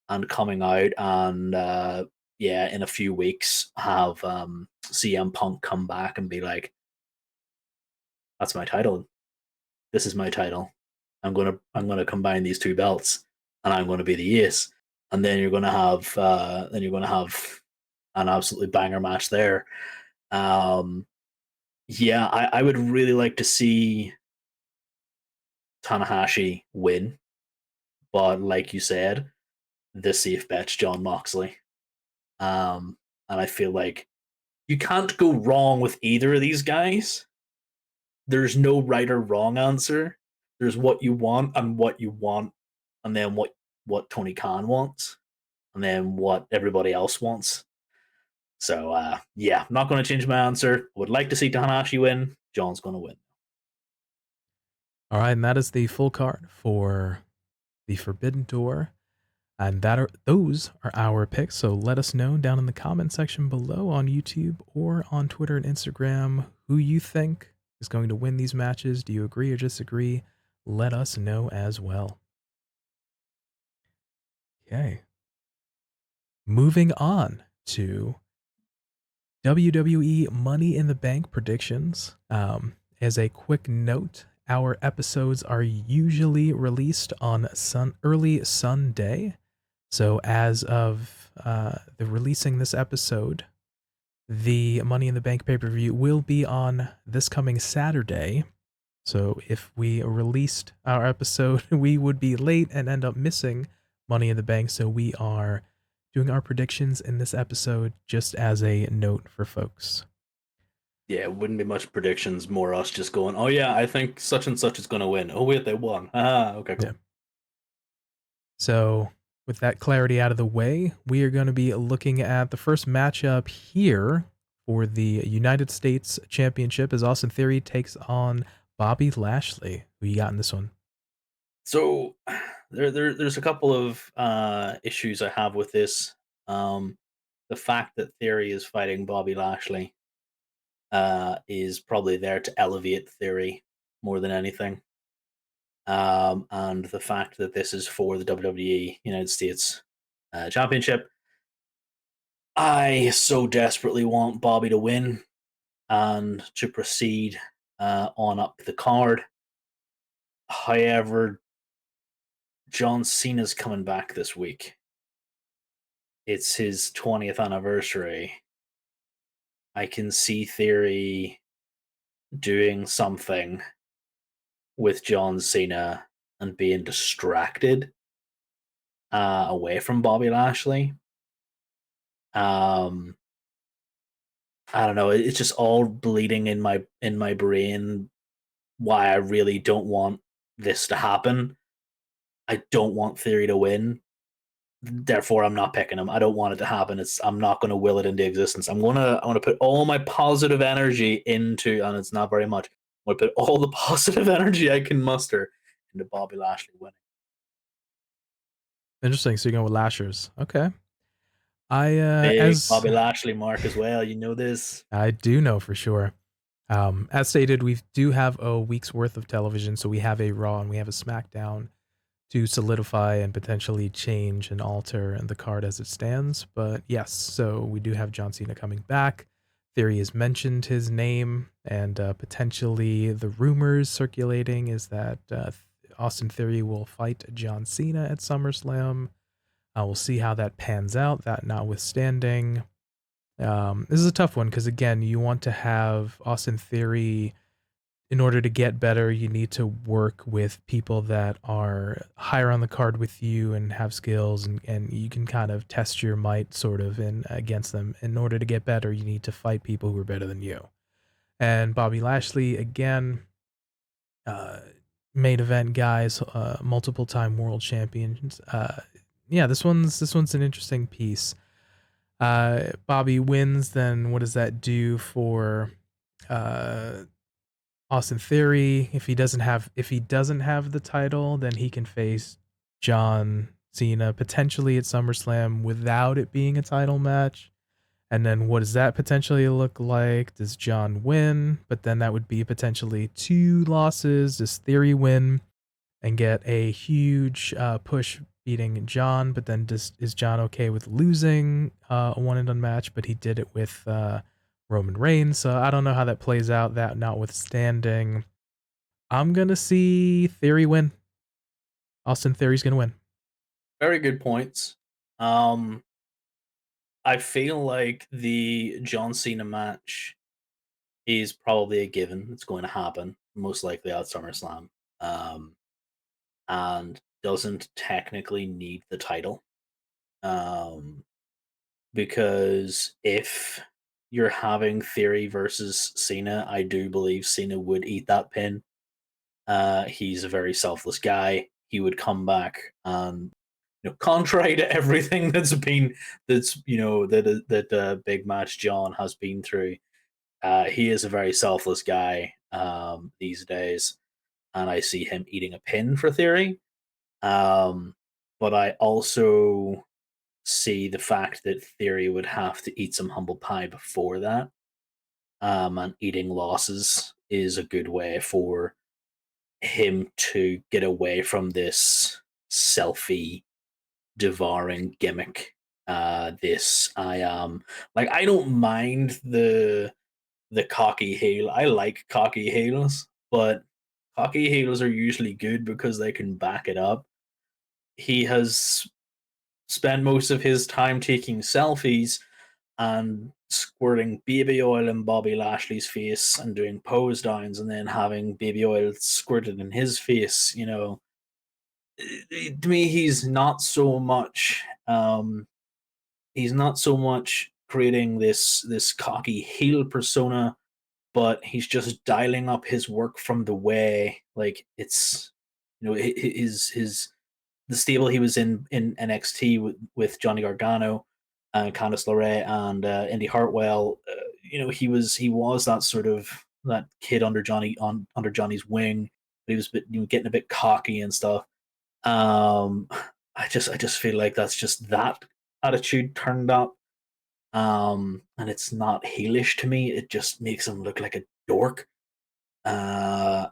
and coming out and yeah, in a few weeks have CM Punk come back and be like, "That's my title. This is my title. I'm gonna combine these two belts, and I'm gonna be the ace." And then you're gonna have an absolutely banger match there. Um, yeah, I would really like to see Tanahashi win, but like you said, the safe bet's Jon Moxley. And I feel like you can't go wrong with either of these guys. there's no right or wrong answer. There's what you want and what you want, and then what Tony Khan wants, and then what everybody else wants. So yeah, I'm not going to change my answer. Would like to see Tanahashi win. John's going to win. All right, and that is the full card for the Forbidden Door. And those are our picks. So let us know down in the comment section below on YouTube or on Twitter and Instagram who you think is going to win these matches. Do you agree or disagree? Let us know as well. Okay. Moving on to WWE Money in the Bank predictions. As a quick note, our episodes are usually released on early Sunday. So as of the releasing this episode, the Money in the Bank pay-per-view will be on this coming Saturday. So if we released our episode, we would be late and end up missing Money in the Bank. So we are doing our predictions in this episode just as a note for folks. Yeah, it wouldn't be much predictions, more us just going, oh yeah, I think such and such is going to win. Oh wait, they won. Okay, cool. Yeah. So with that clarity out of the way, we are going to be looking at the first matchup here for the United States Championship as Austin Theory takes on Bobby Lashley. Who you got in this one? So there's a couple of issues I have with this. The fact that Theory is fighting Bobby Lashley is probably there to elevate Theory more than anything. And the fact that this is for the WWE United States Championship, I so desperately want Bobby to win and to proceed on up the card. However, John Cena's coming back this week. It's his 20th anniversary. I can see Theory doing something with John Cena and being distracted away from Bobby Lashley. Um, I don't know. It's just all bleeding in my brain. Why I really don't want this to happen. I don't want Theory to win. Therefore, I'm not picking him. I don't want it to happen. I'm not going to will it into existence. I'm gonna put all my positive energy into, and it's not very much. I'm gonna put all the positive energy I can muster into Bobby Lashley winning. Interesting. So you're going with Lashers. Okay. Big As Bobby Lashley mark as well. You know this. I do know for sure. As stated, we do have a week's worth of television, so we have a Raw and we have a SmackDown to solidify and potentially change and alter the card as it stands. But yes, so we do have John Cena coming back. Theory has mentioned his name, and potentially the rumors circulating is that Austin Theory will fight John Cena at SummerSlam. We'll see how that pans out. That notwithstanding, this is a tough one because again, you want to have Austin Theory. In order to get better, you need to work with people that are higher on the card with you and have skills, and you can kind of test your might sort of in against them. In order to get better, you need to fight people who are better than you. And Bobby Lashley, again, uh, main event guys, multiple time world champions. Yeah, this one's an interesting piece. Bobby wins, then what does that do for uh Austin Theory? If he doesn't have the title, then he can face John Cena potentially at SummerSlam without it being a title match. And then what does that potentially look like? Does John win? But then that would be potentially 2 losses. Does Theory win and get a huge push beating John? But then is John okay with losing a one and done match? But he did it with Roman Reigns. So I don't know how that plays out. That notwithstanding, I'm gonna see Theory win. Austin Theory's gonna win. Very good points. Um, I feel like the John Cena match is probably a given. It's going to happen, most likely at SummerSlam, um, and doesn't technically need the title. Um, because if you're having Theory versus Cena, I do believe Cena would eat that pin. He's a very selfless guy. He would come back and, contrary to everything that Big Match John has been through, he is a very selfless guy these days, and I see him eating a pin for Theory. But I also see the fact that Theory would have to eat some humble pie before that. And eating losses is a good way for him to get away from this selfie devouring gimmick. This I am like I don't mind the cocky heel. I like cocky heels, but cocky heels are usually good because they can back it up. He has spent most of his time taking selfies and squirting baby oil in Bobby Lashley's face and doing pose downs and then having baby oil squirted in his face. To me, he's not so much creating this cocky heel persona, but he's just dialing up his work from the way, like, it's, his the stable he was in NXT with Johnny Gargano, Candice LeRae, and Indy Hartwell. He was that sort of that kid under Johnny's wing. He was getting a bit cocky and stuff. Um, I just feel like that's just that attitude turned up. And it's not heelish to me. It just makes him look like a dork. Uh,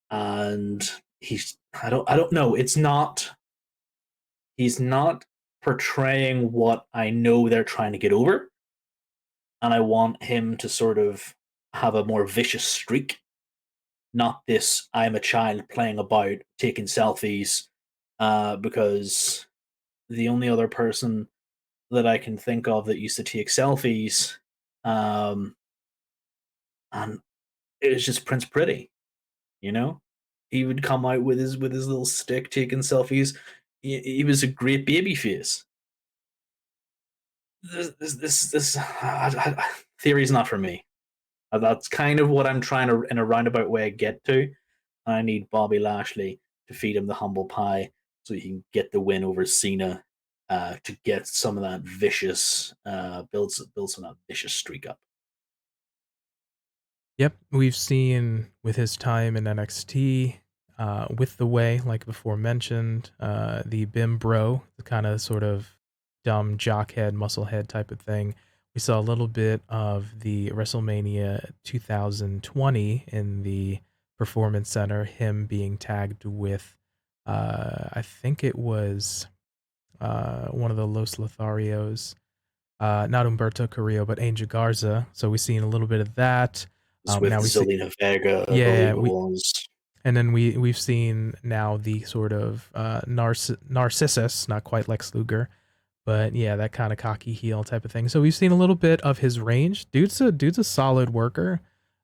and I don't know. He's not portraying what I know they're trying to get over, and I want him to sort of have a more vicious streak, not this I'm a child playing about taking selfies, because the only other person that I can think of that used to take selfies, um, and it was just Prince Pretty, you know. He would come out with his little stick taking selfies. He was a great baby face. This theory is not for me. That's kind of what I'm trying to, in a roundabout way, get to. I need Bobby Lashley to feed him the humble pie so he can get the win over Cena, to get some of that vicious, build some of that vicious streak up. Yep, we've seen with his time in NXT, with the way, like before mentioned, the Bim Bro, the kind of sort of dumb jockhead, musclehead type of thing. We saw a little bit of the WrestleMania 2020 in the Performance Center, him being tagged with, I think it was one of the Los Lotharios, not Humberto Carrillo, but Angel Garza. So we've seen a little bit of that. It's with Now we see, Zelina Vega, I yeah, believe it was. and then we've seen now the sort of Narcissus, not quite Lex Luger, but yeah, that kind of cocky heel type of thing. So we've seen a little bit of his range. Dude's a solid worker.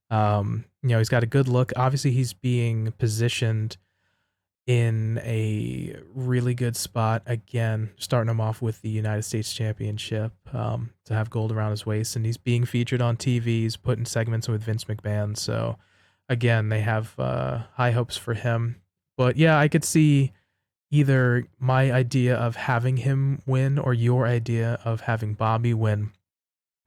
He's got a good look. Obviously, he's being positioned in a really good spot again, starting him off with the United States Championship, to have gold around his waist, and he's being featured on TV. He's put in segments with Vince McMahon, so again, they have high hopes for him. But yeah, I could see either my idea of having him win or your idea of having Bobby win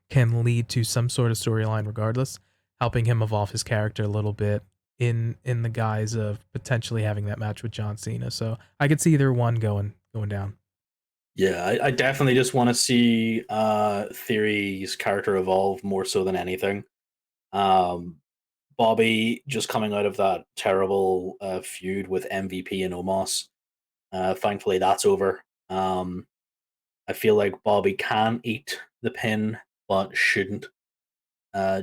can lead to some sort of storyline regardless, helping him evolve his character a little bit in the guise of potentially having that match with John Cena. So I could see either one going down. Yeah, I definitely just want to see Theory's character evolve more so than anything. Um, Bobby just coming out of that terrible feud with MVP and Omos. Thankfully, that's over. I feel like Bobby can eat the pin, but shouldn't.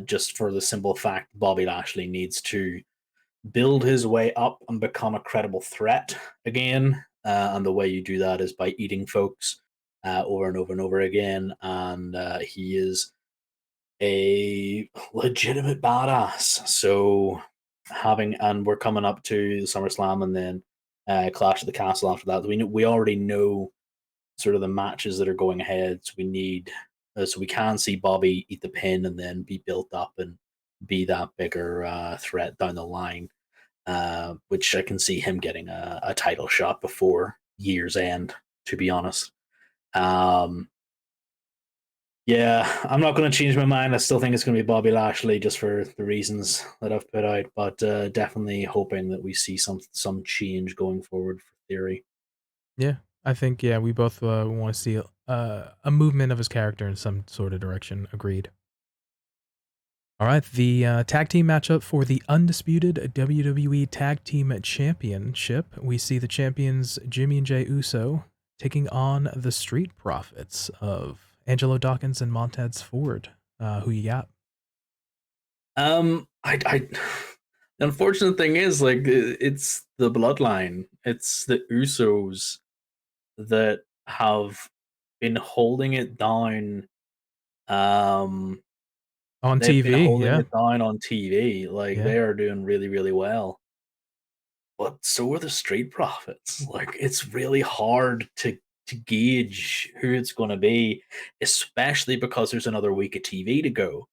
Just for the simple fact Bobby Lashley needs to build his way up and become a credible threat again. And the way you do that is by eating folks over and over and over again. And he is a legitimate badass. So and we're coming up to SummerSlam and then Clash of the Castle after that. We already know sort of the matches that are going ahead. So we need So we can see Bobby eat the pin and then be built up and be that bigger threat down the line, which I can see him getting a title shot before year's end, to be honest. Um, yeah, I'm not going to change my mind. I still think it's going to be Bobby Lashley just for the reasons that I've put out, but definitely hoping that we see some change going forward for Theory. Yeah, I think we both want to see a movement of his character in some sort of direction. Agreed. All right, the tag team matchup for the undisputed WWE Tag Team Championship. We see the champions Jimmy and Jey Uso taking on the Street Profits of Angelo Dawkins and Montez Ford. Who you got? I the unfortunate thing is like it's the bloodline. It's the Usos that have been holding it down. Um, On they've been TV, holding yeah, it down on TV. Like yeah. they are doing really, really well. But so are the Street Profits. Like it's really hard to gauge who it's going to be, especially because there's another week of TV to go.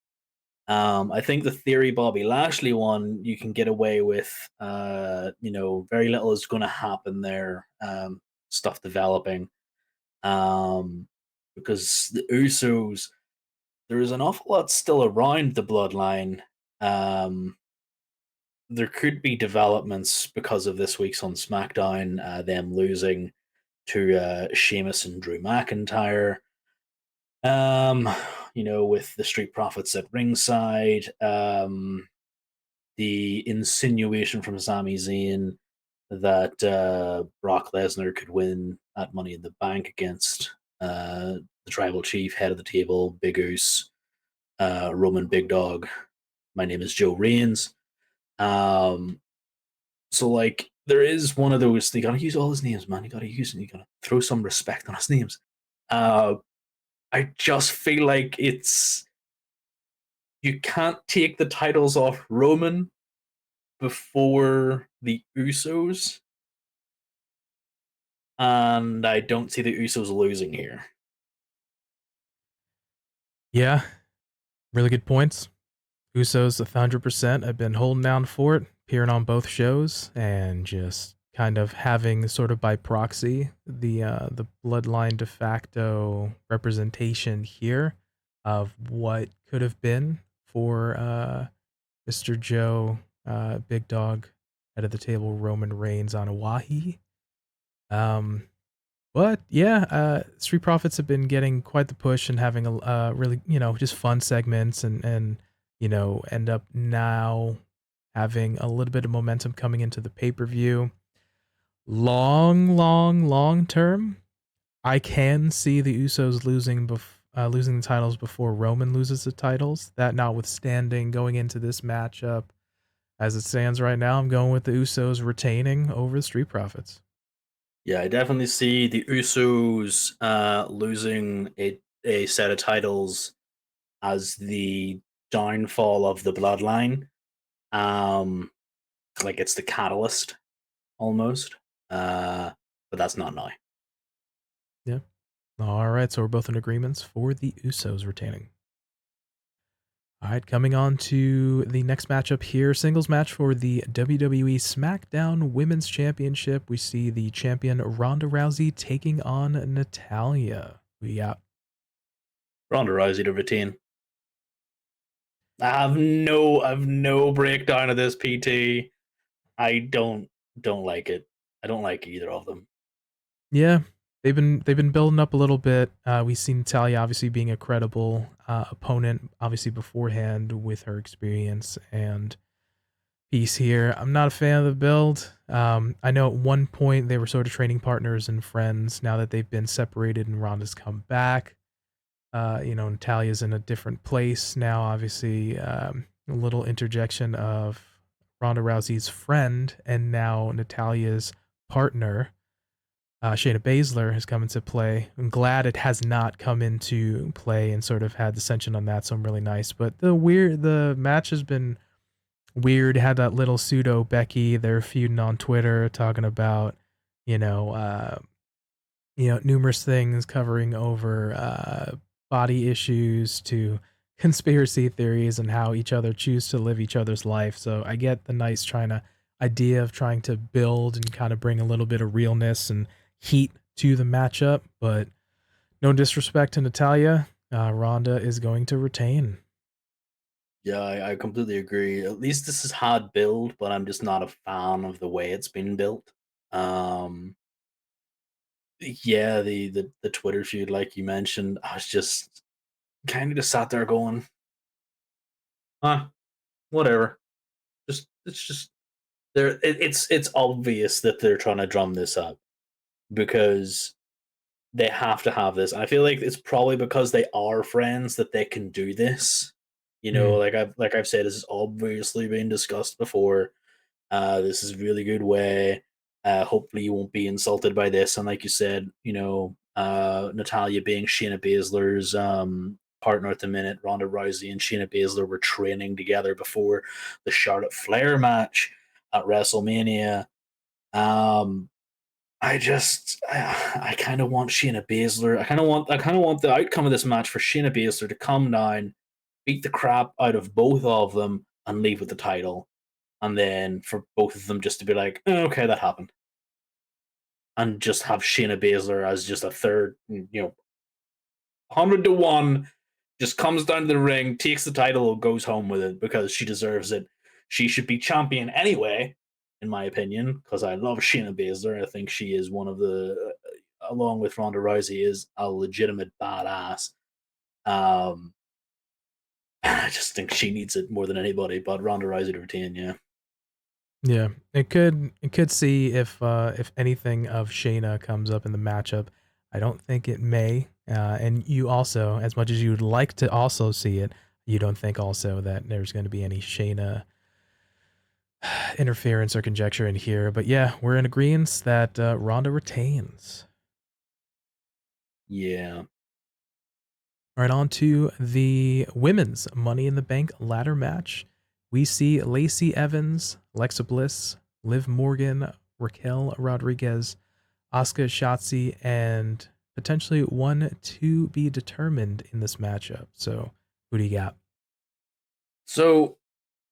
I think the Theory Bobby Lashley one you can get away with. Very little is going to happen there. Stuff developing. Because the Usos, there is an awful lot still around the bloodline. Um, there could be developments because of this week's on SmackDown, them losing to Sheamus and Drew McIntyre. Um, with the Street Profits at ringside, the insinuation from Sami Zayn that Brock Lesnar could win at Money in the Bank against the Tribal Chief, head of the table, Big Goose, Roman Big Dog. My name is Joe Reigns. Um, so like there is one of those. You gotta use all his names, man. You gotta use them. You gotta throw some respect on his names. Uh, I just feel like it's you can't take the titles off Roman before the Usos, and I don't see the Usos losing here. Yeah, really good points. Usos 100%. I've been holding down for it, appearing on both shows, and just kind of having sort of by proxy the bloodline de facto representation here of what could have been for Mr. Joe, Big Dog, head of the table, Roman Reigns on Oahe. Um, but yeah, Street Profits have been getting quite the push and having a really, just fun segments and end up now having a little bit of momentum coming into the pay-per-view. Long term, I can see the Usos losing the titles before Roman loses the titles. That notwithstanding, going into this matchup, as it stands right now, I'm going with the Usos retaining over the Street Profits. Yeah, I definitely see the Usos losing a set of titles as the downfall of the bloodline. Um, like it's the catalyst almost. But that's not now. Yeah. All right, so we're both in agreements for the Usos retaining. All right, coming on to the next matchup here, singles match for the WWE SmackDown Women's Championship. We see the champion Ronda Rousey taking on Natalya. We got Ronda Rousey to retain. I have no breakdown of this PT. I don't like it. I don't like either of them. yeah, they've been building up a little bit. We've seen Natalya obviously being a credible opponent, obviously beforehand with her experience and piece here. I'm not a fan of the build. I know at one point they were sort of training partners and friends. Now that they've been separated and Ronda's come back, Natalia's in a different place now. Obviously, a little interjection of Ronda Rousey's friend and now Natalia's partner, Shayna Baszler, has come into play. I'm glad it has not come into play and sort of had dissension on that, so I'm really nice. But the match has been weird. Had that little pseudo Becky. They're feuding on Twitter, talking about, you know, numerous things covering over body issues to conspiracy theories and how each other choose to live each other's life. So I get the nice idea of trying to build and kind of bring a little bit of realness and heat to the matchup, but no disrespect to Natalia, Ronda is going to retain. Yeah, I completely agree. At least this is hard build, but I'm just not a fan of the way it's been built. Um, yeah, the Twitter feud, like you mentioned, I was just kind of just sat there going, whatever. Just it's just there. It's obvious that they're trying to drum this up because they have to have this. I feel like it's probably because they are friends that they can do this. Mm, Like I've said, this has obviously been discussed before. This is a really good way. Hopefully, you won't be insulted by this. And like you said, Natalia being Shayna Baszler's partner at the minute, Ronda Rousey and Shayna Baszler were training together before the Charlotte Flair match at WrestleMania. Um, I kind of want Shayna Baszler. I kind of want the outcome of this match for Shayna Baszler to come down, beat the crap out of both of them, and leave with the title. And then for both of them just to be like, "Oh, okay, that happened," and just have Shayna Baszler as just a third, 100 to 1, just comes down to the ring, takes the title, goes home with it because she deserves it. She should be champion anyway, in my opinion, because I love Shayna Baszler. I think she is one of the, along with Ronda Rousey, is a legitimate badass. Um, I just think she needs it more than anybody. But Ronda Rousey to retain, yeah. yeah, it could see if anything of Shayna comes up in the matchup. I don't think it may. And you also, as much as you would like to also see it, you don't think also that there's going to be any Shayna interference or conjecture in here. But yeah, we're in agreement that Ronda retains. Yeah. All right, on to the women's Money in the Bank ladder match. We see Lacey Evans, Alexa Bliss, Liv Morgan, Raquel Rodriguez, Asuka Shotzi, and potentially one to be determined in this matchup. So, who do you got? So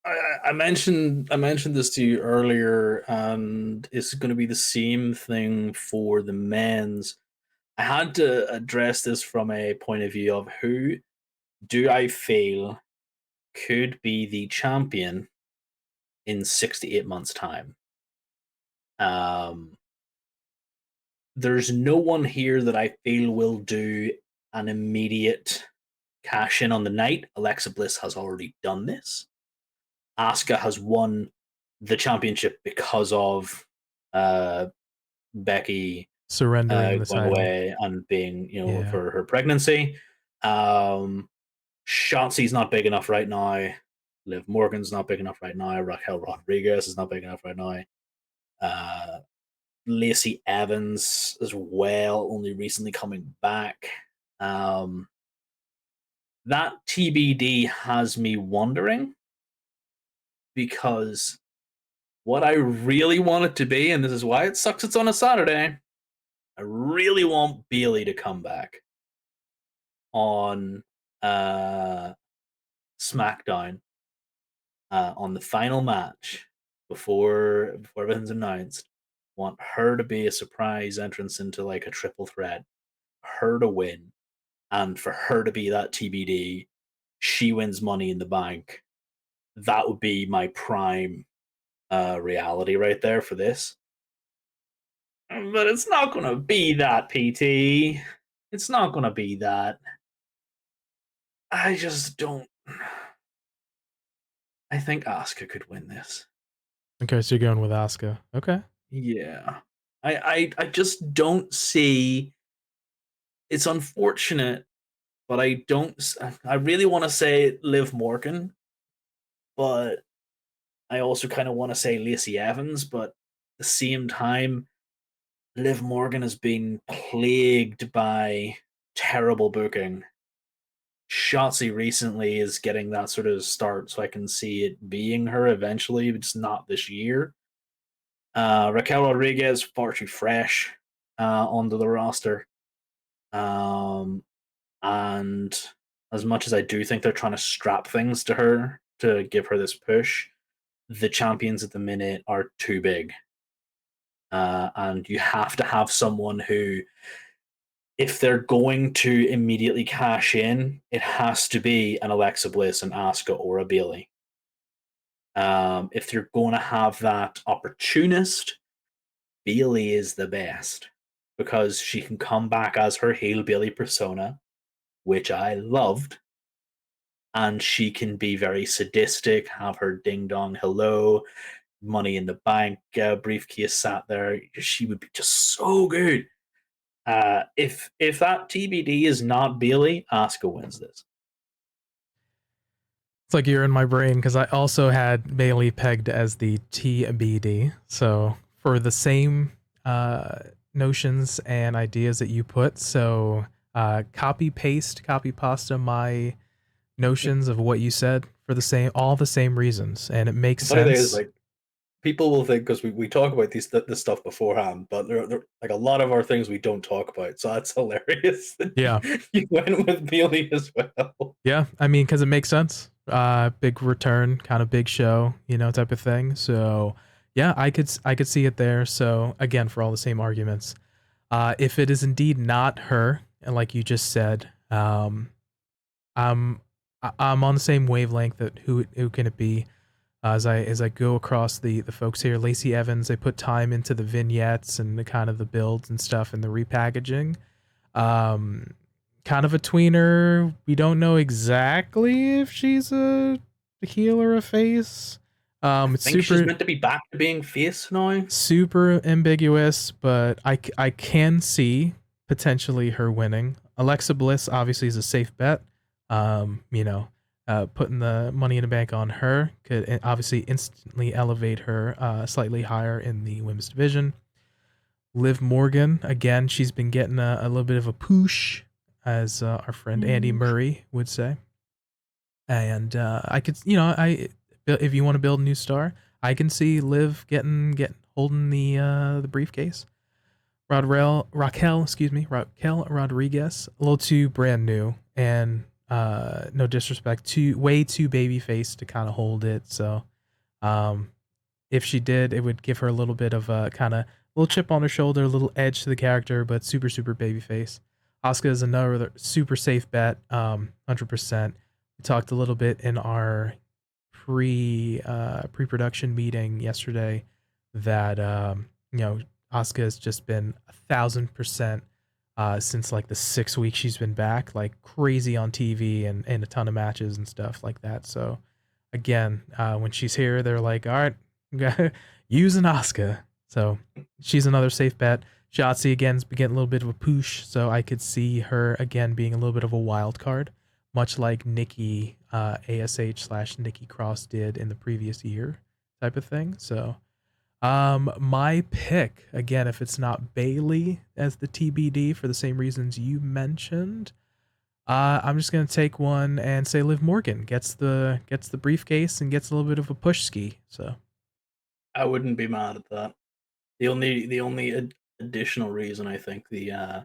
I mentioned this to you earlier, and it's going to be the same thing for the men's. I had to address this from a point of view of who do I feel could be the champion in 6 to 8 months' time. Um, there's no one here that I feel will do an immediate cash in on the night. Alexa Bliss has already done this. Asuka has won the championship because of uh, Becky Surrendering the going title. away and being, Yeah. for her pregnancy. Um, Shotzi's not big enough right now. Liv Morgan's not big enough right now. Raquel Rodriguez is not big enough right now. Uh, Lacey Evans as well, only recently coming back. Um, that TBD has me wondering because what I really want it to be, and this is why it sucks it's on a Saturday, I really want Bailey to come back on uh, SmackDown on the final match before everything's announced. Want her to be a surprise entrance into like a triple threat, her to win, and for her to be that TBD. She wins Money in the Bank. That would be my prime reality right there for this. But it's not going to be that, PT. It's not going to be that. I just don't. I think Asuka could win this. Okay, so you're going with Asuka. Okay. Yeah. I just don't see. It's unfortunate, but I don't. I really want to say Liv Morgan, but I also kind of want to say Lacey Evans, but at the same time, Liv Morgan has been plagued by terrible booking. Shotzi recently is getting that sort of start, so I can see it being her eventually, but it's not this year. Raquel Rodriguez, far too fresh onto the roster. Um, And as much as I do think they're trying to strap things to her to give her this push, the champions at the minute are too big. And you have to have someone who, if they're going to immediately cash in, it has to be an Alexa Bliss, an Asuka, or a Bayley. If you're going to have that opportunist, Bayley is the best because she can come back as her heel Bayley persona, which I loved, and she can be very sadistic, have her ding dong hello, money in the bank briefcase sat there. She would be just so good. If that TBD is not Bayley, Asuka wins this. It's like you're in my brain because I also had Bailey pegged as the TBD. So for the same notions and ideas that you put, so copy pasta my notions of what you said for all the same reasons, and it makes The funny thing is, sense. like, people will think because we talk about this stuff beforehand, but there like a lot of our things we don't talk about. So that's hilarious. Yeah, You went with Bailey as well. yeah. I mean, because it makes sense. Big return, kind of big show, type of thing. So yeah, I could see it there. So again, for all the same arguments, if it is indeed not her, and like you just said, I'm I'm on the same wavelength that who can it be? As I go across the folks here, Lacey Evans, they put time into the vignettes and the kind of the builds and stuff and the repackaging. Um, Kind of a tweener. We don't know exactly if she's a heel or a face. I It's think she's super meant to be back to being face now. super ambiguous, but I can see potentially her winning. Alexa Bliss obviously is a safe bet. Putting the money in the bank on her could obviously instantly elevate her slightly higher in the women's division. Liv Morgan, again, she's been getting a little bit of a push, as our friend Andy Murray would say. And I could, if you want to build a new star, I can see Liv getting holding the briefcase. Raquel Rodriguez, a little too brand new, and no disrespect, way too baby face to kind of hold it. So, um, if she did, it would give her a little bit of a kind of little chip on her shoulder, a little edge to the character, but super super baby face. Asuka is another super safe bet, 100%. We talked a little bit in our pre-production meeting yesterday that Asuka has just been 1,000% since like the 6 weeks she's been back, like crazy on TV and a ton of matches and stuff like that. So again, when she's here, they're like, all right, using Asuka. So she's another safe bet. Shotzi again's getting a little bit of a push, so I could see her again being a little bit of a wild card, much like Nikki ASH/Nikki Cross did in the previous year, type of thing. So, my pick again, if it's not Bayley as the TBD for the same reasons you mentioned, I'm just gonna take one and say Liv Morgan gets the briefcase and gets a little bit of a push ski. So I wouldn't be mad at that. The only additional reason I think that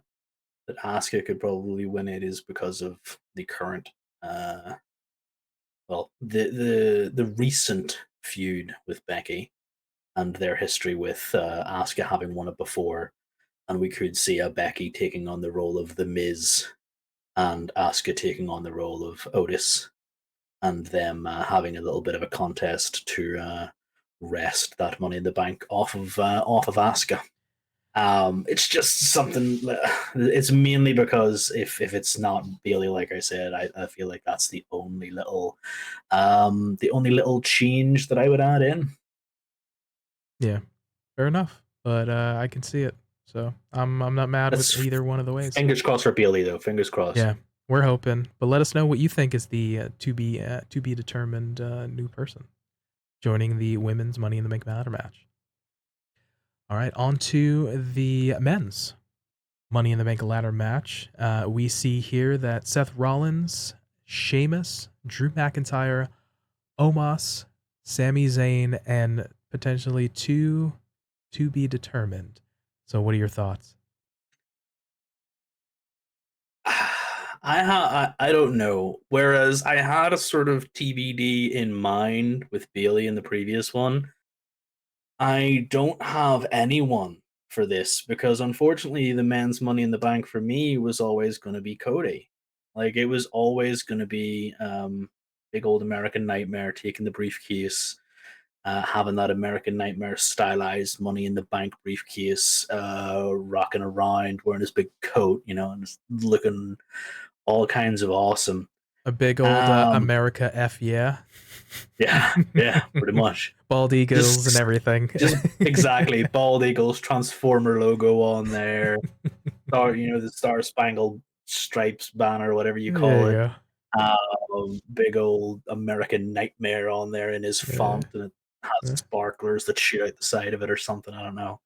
Asuka could probably win it is because of the current the recent feud with Becky and their history with Asuka having won it before, and we could see a Becky taking on the role of the Miz and Asuka taking on the role of Otis, and them having a little bit of a contest to wrest that Money in the Bank off of Asuka. It's just something. It's mainly because if it's not Bailey, like I said, I feel like that's the only little change that I would add in. yeah, fair enough. But I can see it. So I'm not mad with That's either one of the ways. fingers crossed for Bailey though. Fingers crossed. Yeah, we're hoping. But let us know what you think is the to be determined new person joining the women's Money in the Bank ladder match. All right, on to the men's Money in the Bank ladder match. We see here that Seth Rollins, Sheamus, Drew McIntyre, Omos, Sami Zayn, and potentially two to be determined. So, what are your thoughts? I don't know. Whereas I had a sort of TBD in mind with Bailey in the previous one, I don't have anyone for this because unfortunately the men's Money in the Bank for me was always going to be Cody. Like it was always going to be big old American Nightmare taking the briefcase, having that American Nightmare stylized Money in the Bank briefcase, rocking around wearing his big coat, and just looking all kinds of awesome. A big old Um, America F yeah. yeah, pretty much. Bald eagles and Just everything. just exactly bald eagles Transformer logo on there, the Star Spangled Stripes banner, whatever you There call you it. go. Big old American Nightmare on there in his Yeah. font, and it has Yeah. sparklers that shoot out the side of it or something. I don't know.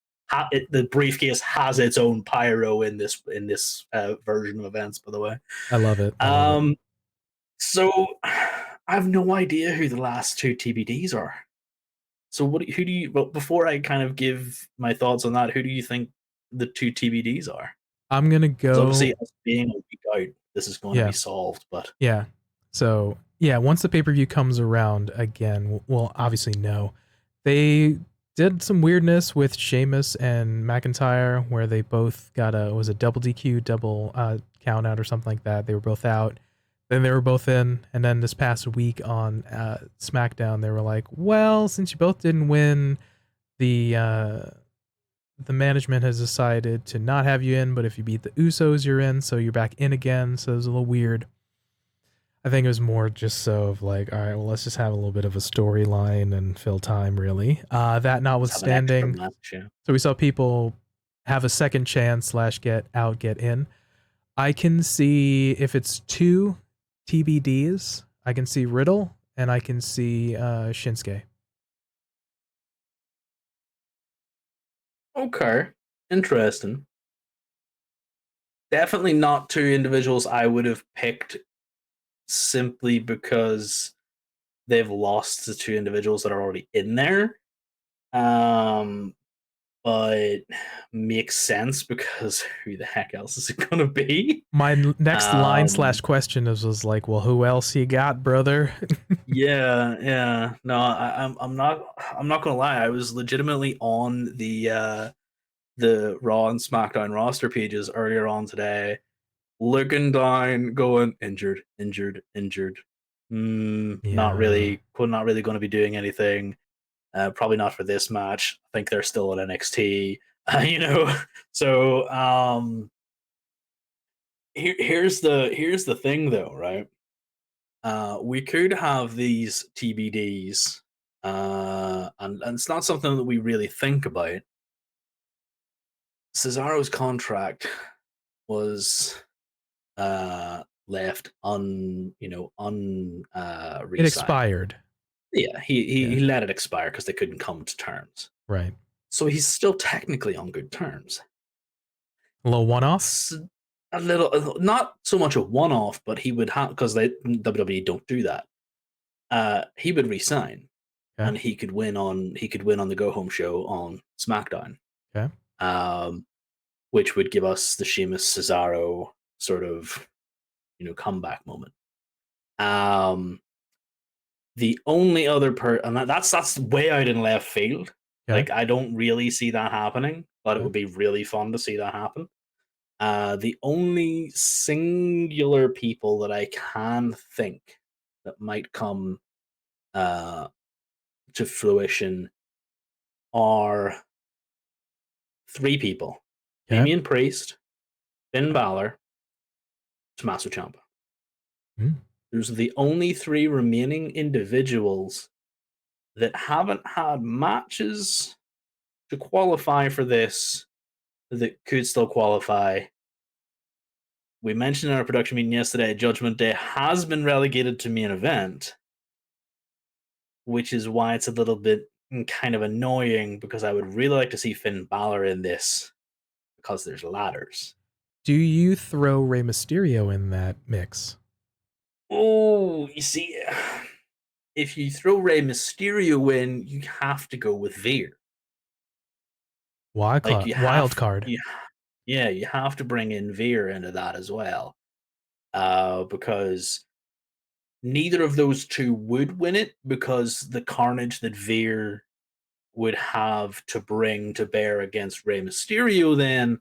The briefcase has its own pyro in this version of events, by the way. I love it. I love it. Um, so I have no idea who the last two TBDs are. So who do you? Well, before I kind of give my thoughts on that, who do you think the two TBDs are? I'm gonna Because obviously, go. us being a week out, this is going to Yeah. be solved. But Yeah. So yeah, once the pay per view comes around again, we'll obviously know. They did some weirdness with Sheamus and McIntyre, where they both got a double DQ, double count out or something like that. They were both out. Then they were both in, and then this past week on SmackDown, they were like, "Well, since you both didn't win, the the management has decided to not have you in, but if you beat the Usos, you're in, so you're back in again." So it was a little weird. I think it was more just so of like, all right, well, let's just have a little bit of a storyline and fill time, really. That let's have an extra notwithstanding, match. Yeah. so we saw people have a second chance slash get out, get in. I can see if it's two TBDs, I can see Riddle and I can see Shinsuke. Okay, interesting. Definitely not two individuals I would have picked simply because they've lost the two individuals that are already in there. Um, but makes sense because who the heck else is it going to be? My next line slash Um, question was like, well, who else you got, brother? yeah. No, I'm not gonna lie. I was legitimately on the Raw and SmackDown roster pages earlier on today, looking down, going injured, injured, injured. Not Yeah. really, not really going to be doing anything. Probably not for this match. I think they're still at NXT. So here's the thing though, right? We could have these TBDs, and it's not something that we really think about. Cesaro's contract was left It re-signed. expired. Yeah, he Yeah. let it expire because they couldn't come to terms. Right. So he's still technically on good terms. A little one off. It's a little, not so much a one-off, but he would have because they WWE don't do that. He would resign, Okay. and he could win on the go home show on SmackDown, Okay. um, which would give us the Sheamus Cesaro sort of comeback moment. Um, the only other and that's way out in left field. Okay. Like I don't really see that happening, but it Okay. would be really fun to see that happen. The only singular people that I can think that might come uh, to fruition are three people: Okay. Damian Priest, Finn Balor, Tommaso Ciampa. Mm. Those are the only three remaining individuals that haven't had matches to qualify for this that could still qualify. We mentioned in our production meeting yesterday, Judgment Day has been relegated to main event, which is why it's a little bit kind of annoying because I would really like to see Finn Balor in this because there's ladders. Do you throw Rey Mysterio in that mix? Oh, you see, if you throw Rey Mysterio in, you have to go with Veer. Wild Like card. Wild card. yeah, you have to bring in Veer into that as well. because neither of those two would win it because the carnage that Veer would have to bring to bear against Rey Mysterio then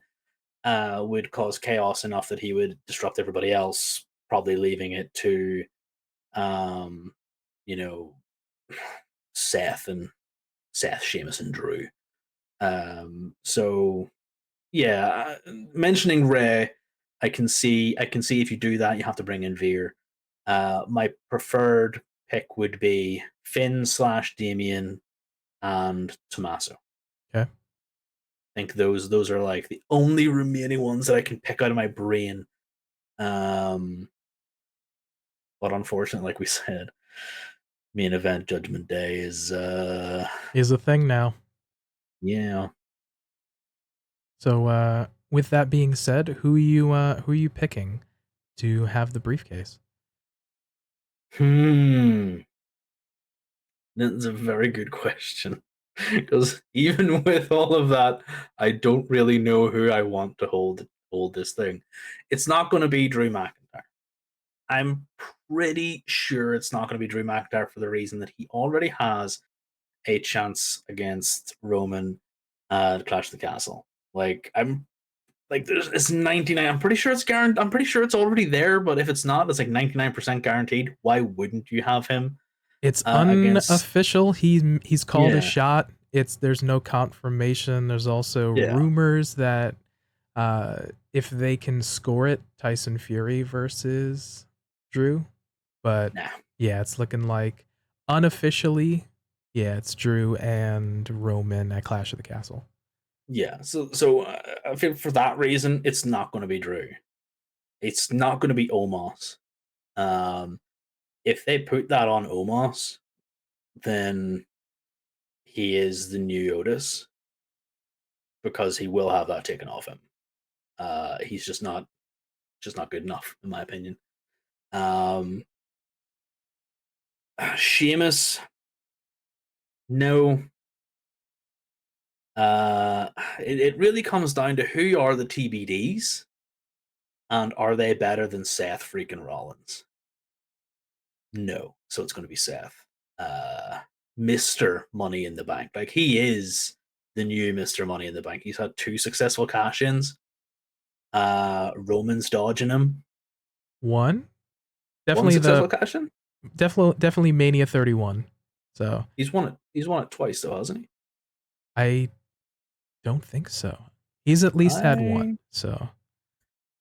would cause chaos enough that he would disrupt everybody else, probably leaving it to, um, you know, Seth and Sheamus and Drew. So yeah, mentioning Rey, I can see if you do that, you have to bring in Veer. My preferred pick would be Finn slash Damien and Tommaso. Okay. I think those are like the only remaining ones that I can pick out of my brain. Um, but unfortunately, like we said, main event Judgment Day Is a thing now. yeah. So with that being said, who are you picking to have the briefcase? Hmm. That's a very good question. Because even with all of that, I don't really know who I want to hold this thing. It's not going to be Drew McIntyre. I'm pretty sure it's not going to be Drew McIntyre for the reason that he already has a chance against Roman at Clash of the Castle. Like I'm like there's it's 99. I'm pretty sure it's guaranteed. I'm pretty sure it's already there. But if it's not, it's like 99% guaranteed. Why wouldn't you have him It's against? unofficial. He's called a Yeah, shot. There's no confirmation. There's also yeah. rumors that if they can score it, Tyson Fury versus Drew. But Nah, yeah, it's looking like unofficially, yeah, it's Drew and Roman at Clash of the Castle. yeah. So I feel for that reason, it's not going to be Drew. It's not going to be Omos. Um, if they put that on Omos, then he is the new Otis because he will have that taken off him. He's just not good enough, in my opinion. Um, Sheamus, no. It really comes down to who are the TBDs and are they better than Seth freaking Rollins? No. So it's going to be Seth. Uh, Mr. Money in the Bank. Like he is the new Mr. Money in the Bank. He's had two successful cash ins. Roman's dodging him. One, One definitely successful the cash in? definitely Mania 31. So He's won it twice though, hasn't he? I don't think so. He's at least had one. I So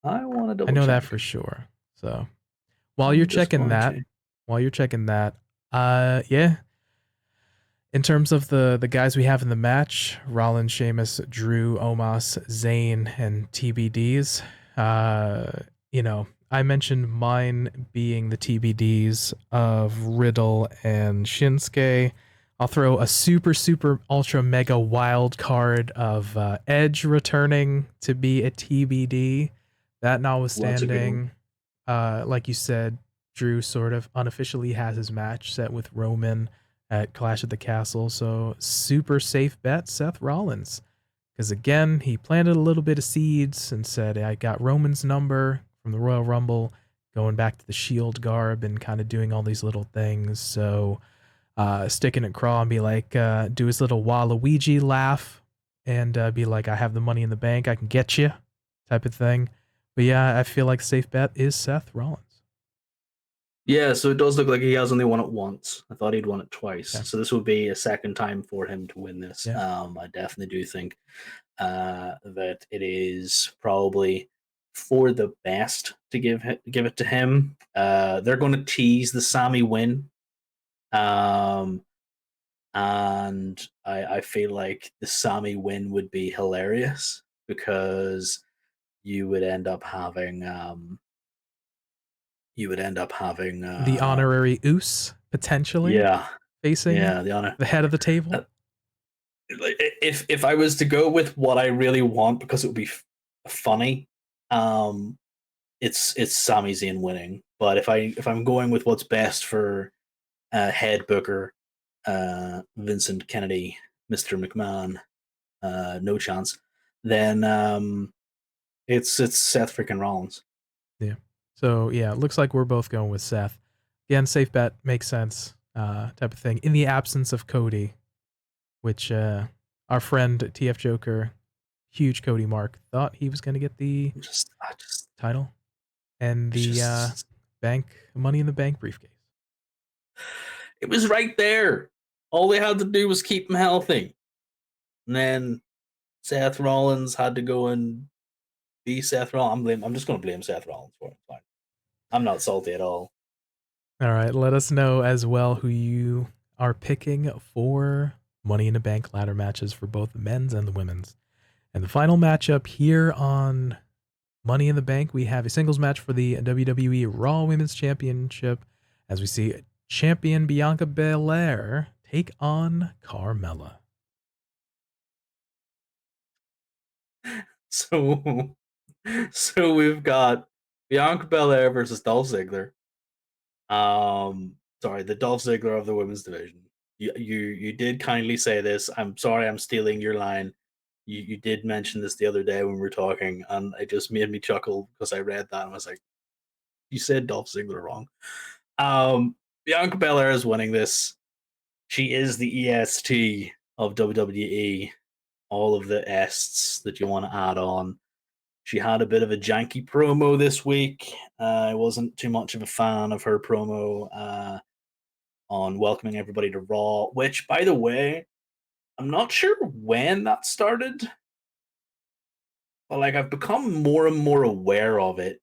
I want to I double know that check. for sure. So while you're I'm just checking going that, to. while you're checking that, yeah, in terms of the guys we have in the match, Rollins, Sheamus, Drew, Omos, Zayn, and TBDs, I mentioned mine being the TBDs of Riddle and Shinsuke. I'll throw a super, super, ultra, mega wild card of Edge returning to be a TBD. That That's a good one. notwithstanding, like you said, Drew sort of unofficially has his match set with Roman at Clash at the Castle. So super safe bet, Seth Rollins. Because again, he planted a little bit of seeds and said, I got Roman's number from the Royal Rumble, going back to the Shield garb and kind of doing all these little things. So sticking at Craw and be like, do his little Waluigi laugh and be like, I have the money in the bank, I can get you type of thing. But yeah, I feel like safe bet is Seth Rollins. Yeah, so it does look like he has only won it once. I thought he'd won it twice. Okay. So this would be a second time for him to win this. Yeah. I definitely do think that it is probably for the best to give it to him. They're going to tease the Sami win, um, and I feel like the Sami win would be hilarious because you would end up having you would end up having The honorary Oos potentially yeah, facing yeah, the honor. the head of the table. Uh, like, if I was to go with what I really want because it would be funny, um, it's Sami Zayn winning. But if I'm going with what's best for head booker, Vincent Kennedy, Mr. McMahon, no chance, then it's Seth freaking Rollins. Yeah. So yeah, it looks like we're both going with Seth. Again, safe bet, makes sense, type of thing. In the absence of Cody, which our friend TFJ0ker, huge Cody mark, thought he was going to get the I just, title and it's the just, Money in the Bank briefcase. it was right there. All they had to do was keep him healthy. And then Seth Rollins had to go and be Seth Rollins. I'm just going to blame Seth Rollins for it. Fine. I'm not salty at all. All right, let us know as well who you are picking for Money in the Bank ladder matches for both the men's and the women's. And the final matchup here on Money in the Bank, we have a singles match for the WWE Raw Women's Championship as we see champion Bianca Belair take on Carmella. So, so we've got Bianca Belair versus Dolph Ziggler. Sorry, the Dolph Ziggler of the women's division. You did kindly say this. I'm sorry, I'm stealing your line. You did mention this the other day when we were talking, and it just made me chuckle because I read that and I was like, "You said Dolph Ziggler wrong." Bianca Belair is winning this. She is the EST of WWE. All of the ests that you want to add on. She had a bit of a janky promo this week. I wasn't too much of a fan of her promo on welcoming everybody to Raw, which, by the way, I'm not sure when that started, but like I've become more and more aware of it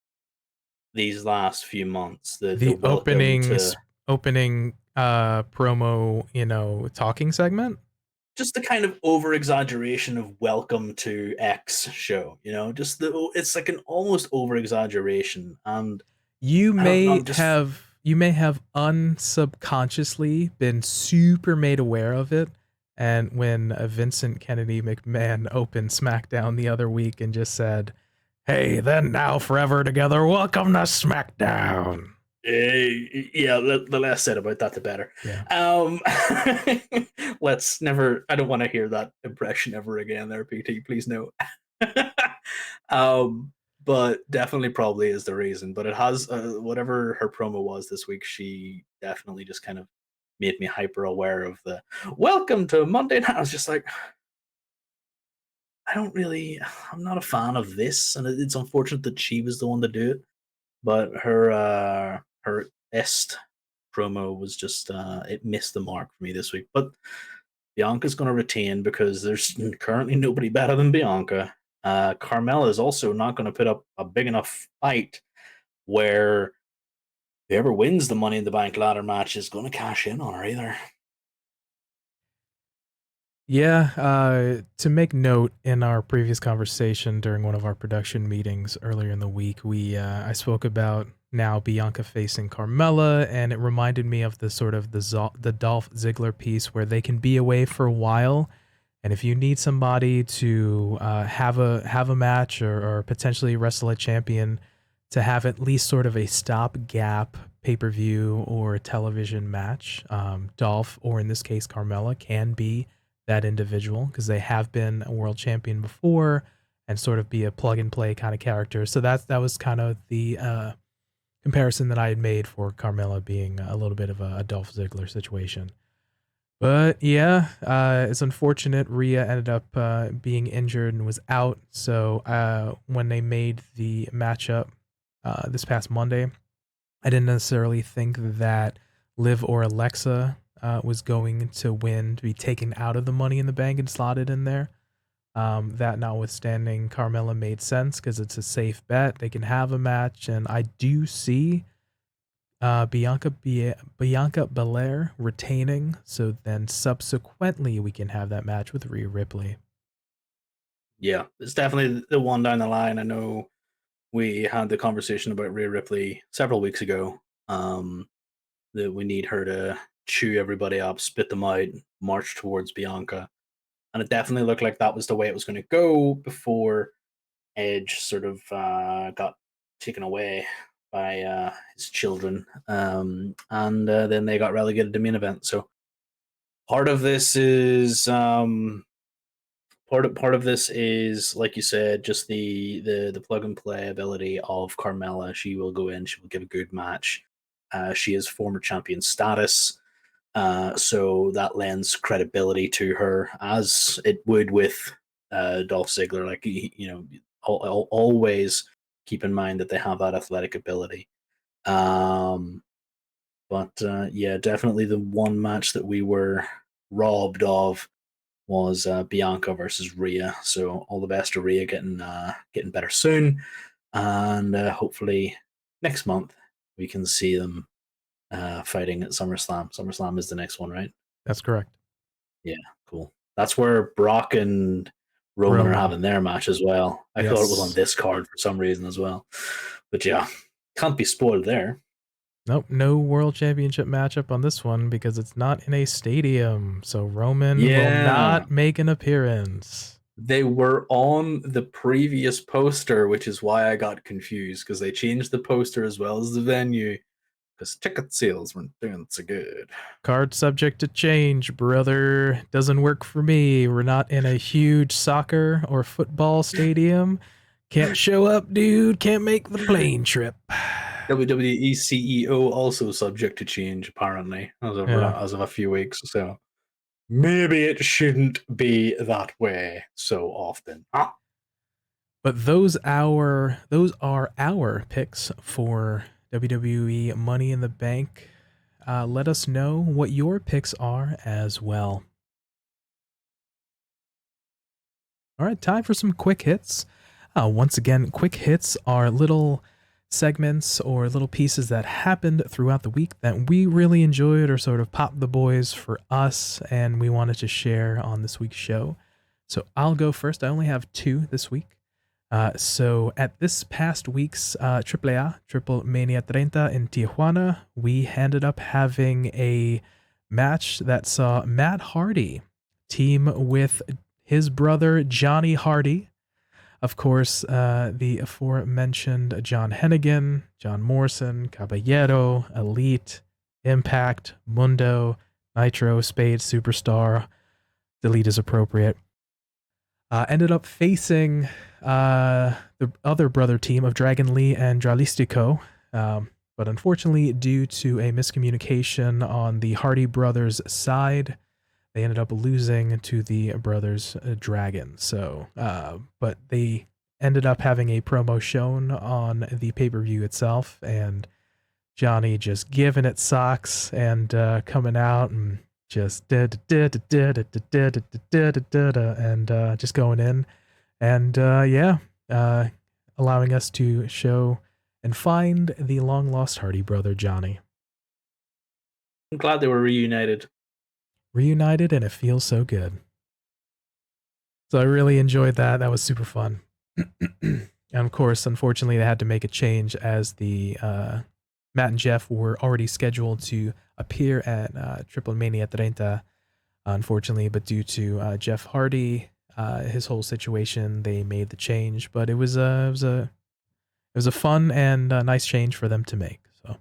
these last few months. The The welcome to opening promo, talking segment. just the kind of over exaggeration of welcome to X show, just it's like an almost over exaggeration, and You I don't know. may have unsubconsciously been super made aware of it. And when Vincent Kennedy McMahon opened SmackDown the other week and just said, "Hey, then now forever together, welcome to SmackDown." Yeah, the less said about that, the better. Yeah. Let's never. I don't want to hear that impression ever again. There, PT, please no. um, but definitely, probably is the reason. But it has whatever her promo was this week. She definitely just kind of made me hyper aware of the welcome to Monday night. I was just like, I don't really. I'm not a fan of this, and it's unfortunate that she was the one to do it. But her est promo was just it missed the mark for me this week. But Bianca's going to retain because there's currently nobody better than Bianca. Carmella is also not going to put up a big enough fight where whoever wins the Money in the Bank ladder match is going to cash in on her either. Yeah, to make note, in our previous conversation during one of our production meetings earlier in the week, I spoke about now Bianca facing Carmella, and it reminded me of the sort of the Dolph Ziggler piece where they can be away for a while, and if you need somebody to have a match or potentially wrestle a champion, to have at least sort of a stopgap pay-per-view or television match, Dolph, or in this case Carmella, can be that individual because they have been a world champion before and sort of be a plug and play kind of character. So that was kind of the comparison that I had made for Carmella being a little bit of a Dolph Ziggler situation. But yeah, it's unfortunate. Rhea ended up being injured and was out. So when they made the matchup this past Monday, I didn't necessarily think that Liv or Alexa was going to win, to be taken out of the Money in the Bank and slotted in there. That notwithstanding, Carmella made sense because it's a safe bet. They can have a match, and I do see Bianca Belair retaining. So then subsequently, we can have that match with Rhea Ripley. Yeah, it's definitely the one down the line. I know we had the conversation about Rhea Ripley several weeks ago. That we need her to chew everybody up, spit them out, march towards Bianca. And it definitely looked like that was the way it was going to go before Edge sort of got taken away by his children. And then they got relegated to main event. So part of this is part of this is, like you said, just the plug and play ability of Carmella. She will go in, she will give a good match. She is former champion status, so that lends credibility to her, as it would with Dolph Ziggler. Like, always keep in mind that they have that athletic ability. Um, but yeah, definitely the one match that we were robbed of was Bianca versus Rhea. So all the best to Rhea, getting better soon, and hopefully next month we can see them fighting at SummerSlam. SummerSlam is the next one, right? That's correct. Yeah, cool. That's where Brock and Roman are Roman. having their match as well. I thought it was on Yes. this card for some reason as well, but yeah, can't be spoiled there. Nope, no world championship matchup on this one because it's not in a stadium. So Roman will Yeah, not make an appearance. they were on the previous poster, which is why I got confused, because they changed the poster as well as the venue because ticket sales weren't doing so good. Card subject to change, brother. Doesn't work for me. We're not in a huge soccer or football stadium. Can't show up, dude. Can't make the plane trip. WWE CEO also subject to change, apparently, Yeah. as of a few weeks. So maybe it shouldn't be that way so often. Ah, But those are our picks for WWE Money in the Bank. Let us know what your picks are as well. All right, time for some quick hits. Once again, quick hits are little segments or little pieces that happened throughout the week that we really enjoyed or sort of popped the boys for us and we wanted to share on this week's show. So I'll go first. I only have two this week. So at this past week's AAA, Triple Mania 30 in Tijuana, we ended up having a match that saw Matt Hardy team with his brother Johnny Hardy. Of course, the aforementioned John Hennigan, John Morrison, Caballero, Elite, Impact, Mundo, Nitro, Spade, Superstar. Delete is appropriate. Ended up facing the other brother team of Dragon Lee and Dralistico. But unfortunately, due to a miscommunication on the Hardy brothers' side, they ended up losing to the brothers Dragon. So, but they ended up having a promo shown on the pay-per-view itself, and Johnny just giving it socks and coming out and just and just going in and allowing us to show and find the long lost Hardy brother Johnny. I'm glad they were reunited. Reunited, and it feels so good. So I really enjoyed that. That was super fun. And of course, unfortunately, they had to make a change as the Matt and Jeff were already scheduled to appear at Triple Mania 30, unfortunately, but due to Jeff Hardy, his whole situation, they made the change. But it was a fun and nice change for them to make. So,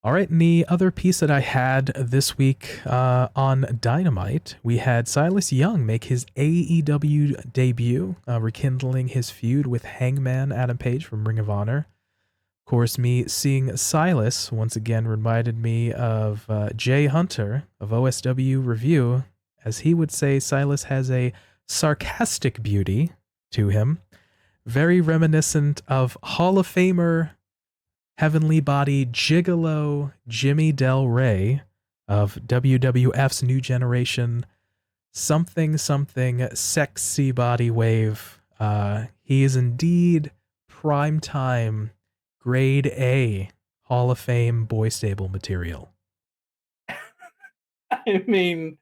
all right, and the other piece that I had this week on Dynamite, we had Silas Young make his AEW debut, rekindling his feud with Hangman Adam Page from Ring of Honor. Of course, me seeing Silas once again reminded me of Jay Hunter of OSW Review. As he would say, Silas has a sarcastic beauty to him, very reminiscent of Hall of Famer Heavenly Body Gigolo Jimmy Del Rey of WWF's New Generation something sexy body wave. He is indeed prime time grade A Hall of Fame boy stable material. I mean,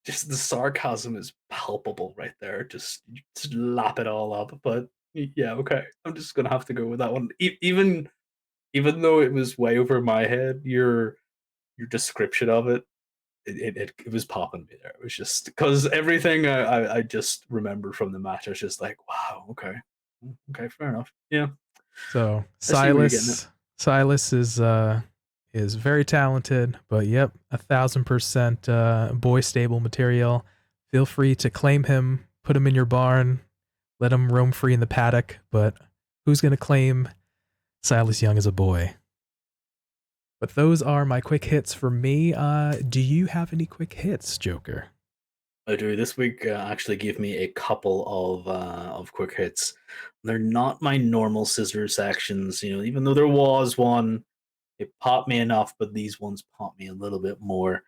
just the sarcasm is palpable right there. Just lap it all up. But yeah, okay, I'm just gonna have to go with that one. Even though it was way over my head, your description of it was popping me there. It was just because everything I just remembered from the match, I was just like, wow, okay, fair enough. Yeah, So I see where you're getting it. Silas is very talented, but yep, 1,000% boy stable material. Feel free to claim him, put him in your barn, let him roam free in the paddock, but who's going to claim Silas Young as a boy? But those are my quick hits for me. Do you have any quick hits, Joker? I do. This week actually gave me a couple of quick hits. They're not my normal scissor sections, even though there was one, it popped me enough, but these ones popped me a little bit more.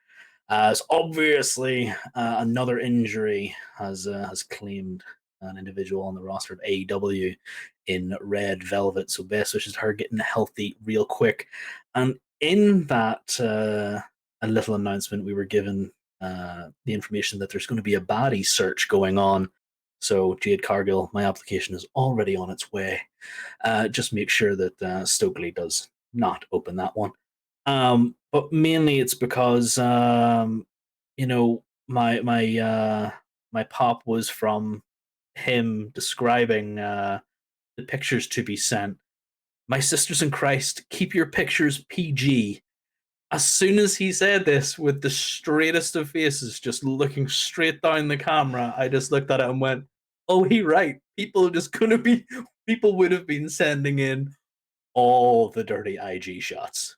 As obviously, another injury has claimed an individual on the roster of AEW in Red Velvet. So best wishes to her getting healthy real quick. And in that a little announcement, we were given the information that there's going to be a body search going on. So Jade Cargill, my application is already on its way. Just make sure that Stokely does not open that one. But mainly it's because my pop was from him describing the pictures to be sent. My sisters in Christ, keep your pictures PG. As soon as he said this, with the straightest of faces, just looking straight down the camera, I just looked at it and went, "Oh, he right. People would have been sending in all the dirty IG shots."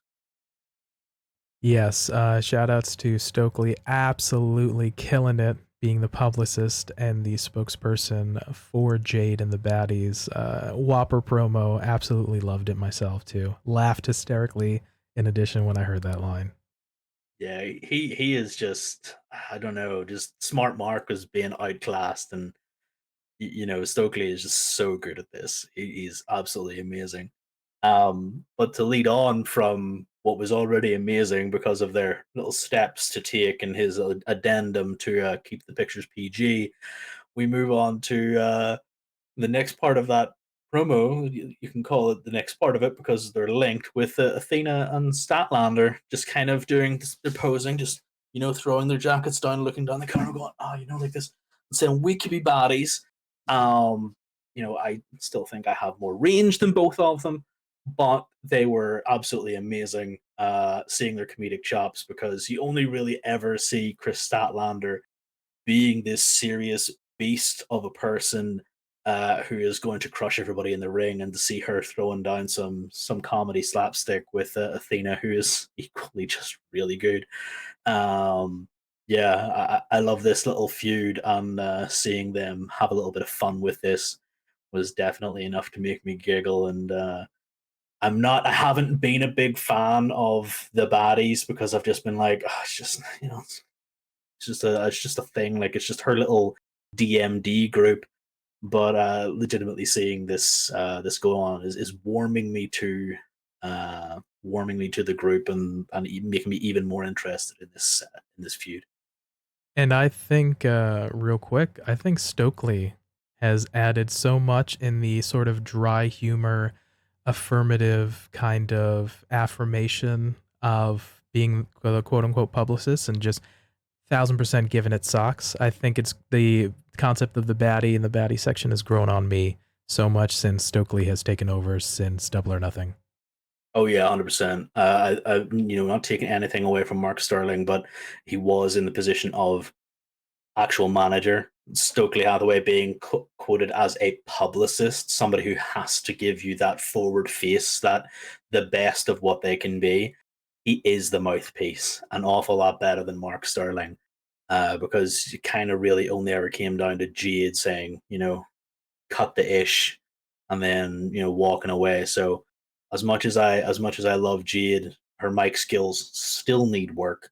Yes, shout outs to Stokely, absolutely killing it, being the publicist and the spokesperson for Jade and the Baddies. Whopper promo, absolutely loved it myself too. Laughed hysterically in addition when I heard that line. Yeah, he is just, I don't know, just smart Mark was being outclassed, and Stokely is just so good at this. He's absolutely amazing. But to lead on from what was already amazing because of their little steps to take and his addendum to keep the pictures PG, we move on to the next part of that promo. You can call it the next part of it because they're linked with Athena and Statlander just kind of doing their posing, just throwing their jackets down, looking down the camera, going, like this, and saying we could be baddies. I still think I have more range than both of them, but they were absolutely amazing seeing their comedic chops, because you only really ever see Chris Statlander being this serious beast of a person who is going to crush everybody in the ring, and to see her throwing down some comedy slapstick with Athena, who is equally just really good. I love this little feud, and seeing them have a little bit of fun with this was definitely enough to make me giggle. And I haven't been a big fan of the baddies, because I've just been like, oh, it's just it's just a thing. Like, it's just her little DMD group. But legitimately seeing this go on is warming me to the group, and making me even more interested in this feud. And I think, real quick, I think Stokely has added so much in the sort of dry humor, affirmative kind of affirmation of being the quote unquote publicist, and just 1000% giving it socks. I think it's the concept of the baddie and the baddie section has grown on me so much since Stokely has taken over since Double or Nothing. Oh yeah, 100%. Not taking anything away from Mark Sterling, but he was in the position of actual manager. Stokely Hathaway being quoted as a publicist, somebody who has to give you that forward face, that the best of what they can be. He is the mouthpiece, an awful lot better than Mark Sterling, because you kind of really only ever came down to Jade saying, cut the ish, and then walking away. So as much as I love Jade, her mic skills still need work.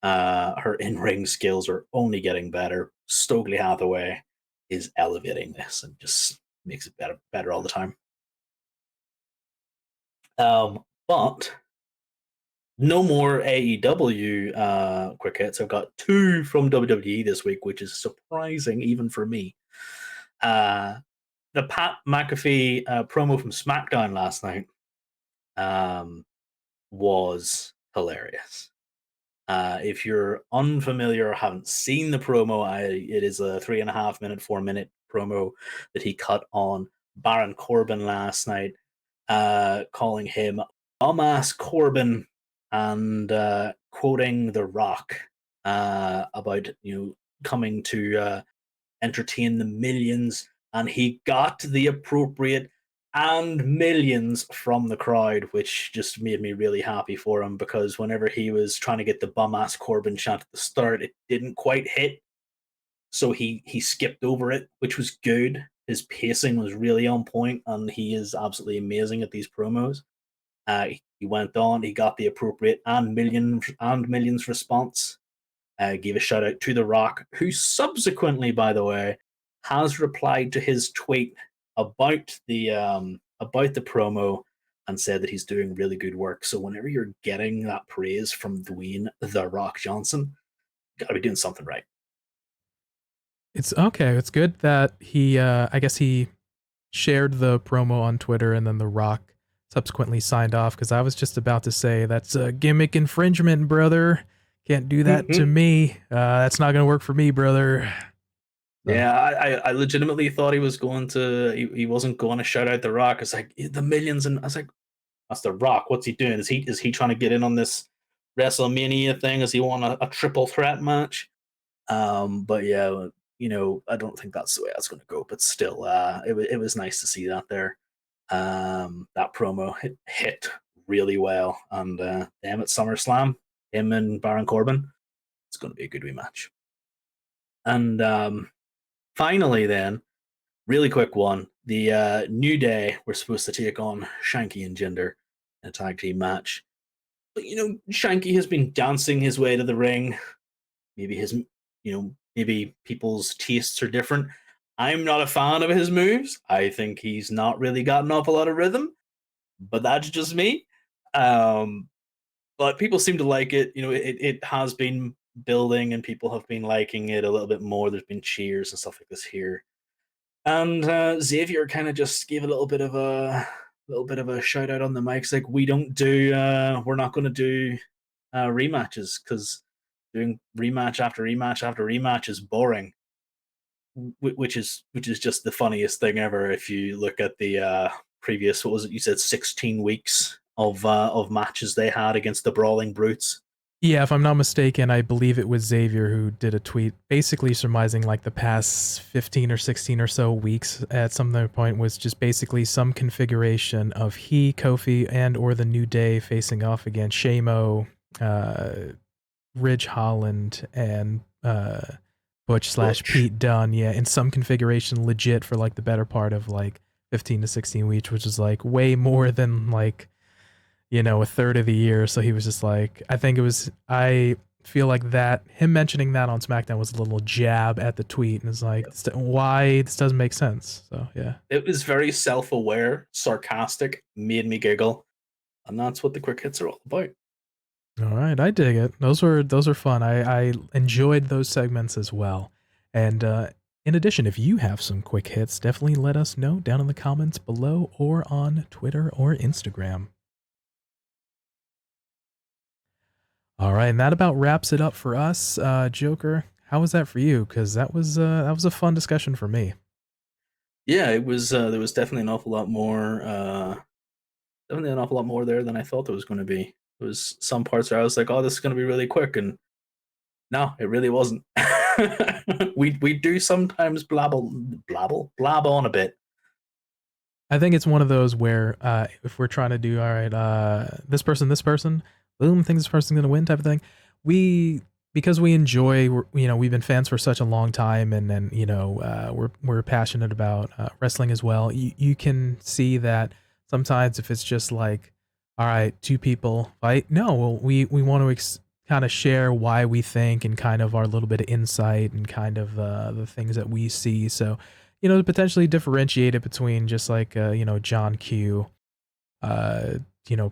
Her in-ring skills are only getting better. Stokely Hathaway is elevating this and just makes it better all the time. But no more AEW quick hits. I've got two from WWE this week, which is surprising even for me. The Pat McAfee promo from SmackDown last night um, was hilarious. If you're unfamiliar or haven't seen the promo, it is a 3.5 minute, 4 minute promo that he cut on Baron Corbin last night, calling him "bum-ass Corbin," and quoting The Rock about coming to entertain the millions, and he got the appropriate and millions from the crowd, which just made me really happy for him, because whenever he was trying to get the bum ass Corbin chant at the start, it didn't quite hit. So he skipped over it, which was good. His pacing was really on point, and he is absolutely amazing at these promos. He went on, he got the appropriate and millions response. Gave a shout out to The Rock, who subsequently, by the way, has replied to his tweet about the promo and said that he's doing really good work. So whenever you're getting that praise from Dwayne The Rock Johnson, you gotta be doing something right. It's okay. It's good that he, I guess he shared the promo on Twitter and then The Rock subsequently signed off, because I was just about to say that's a gimmick infringement, brother. Can't do that to me. That's not going to work for me, brother. So. Yeah, I legitimately thought he was going to, he wasn't going to shout out The Rock. It's like the millions, and I was like, that's The Rock. What's he doing? Is he trying to get in on this WrestleMania thing? Is he want a triple threat match? But yeah, I don't think that's the way that's going to go. But still, it was nice to see that there. That promo hit really well, and them at SummerSlam, him and Baron Corbin, it's going to be a good rematch. And finally, then, really quick one: the New Day were supposed to take on Shanky and Jinder in a tag team match. But Shanky has been dancing his way to the ring. Maybe people's tastes are different. I'm not a fan of his moves. I think he's not really got an awful lot of rhythm, but that's just me. But people seem to like it. It has been building, and people have been liking it a little bit more. There's been cheers and stuff like this here. And Xavier kind of just gave a little bit of a shout out on the mics, like, we're not going to do rematches, because doing rematch after rematch after rematch is boring, which is just the funniest thing ever. If you look at the previous, what was it you said, 16 weeks of matches they had against the Brawling Brutes. Yeah, if I'm not mistaken, I believe it was Xavier who did a tweet basically surmising like the past 15 or 16 or so weeks at some point was just basically some configuration of he, Kofi, and or the New Day facing off against Shamo, Ridge Holland, and Butch / Pete Dunne, yeah, in some configuration legit for like the better part of like 15 to 16 weeks, which is like way more than like, a third of the year. So he was just like, I feel like that him mentioning that on SmackDown was a little jab at the tweet, and it's like, why this doesn't make sense. So yeah, it was very self-aware, sarcastic, made me giggle, and that's what the quick hits are all about. All right, I dig it. Those are fun. I enjoyed those segments as well. And in addition, if you have some quick hits, definitely let us know down in the comments below or on Twitter or Instagram. All right, and that about wraps it up for us. Joker, how was that for you? Because that was a fun discussion for me. Yeah, it was. There was definitely an awful lot more. Definitely an awful lot more there than I thought there was going to be. There was some parts where I was like, "Oh, this is going to be really quick," and no, it really wasn't. we do sometimes blab on a bit. I think it's one of those where if we're trying to do, all right, this person, boom, think this person's going to win type of thing, because we enjoy, we've been fans for such a long time, and then, we're passionate about wrestling as well. You can see that sometimes if it's just like, all right, two people fight, no, well, we want to kind of share why we think and kind of our little bit of insight and kind of the things that we see. So, to potentially differentiate it between just like, John Q,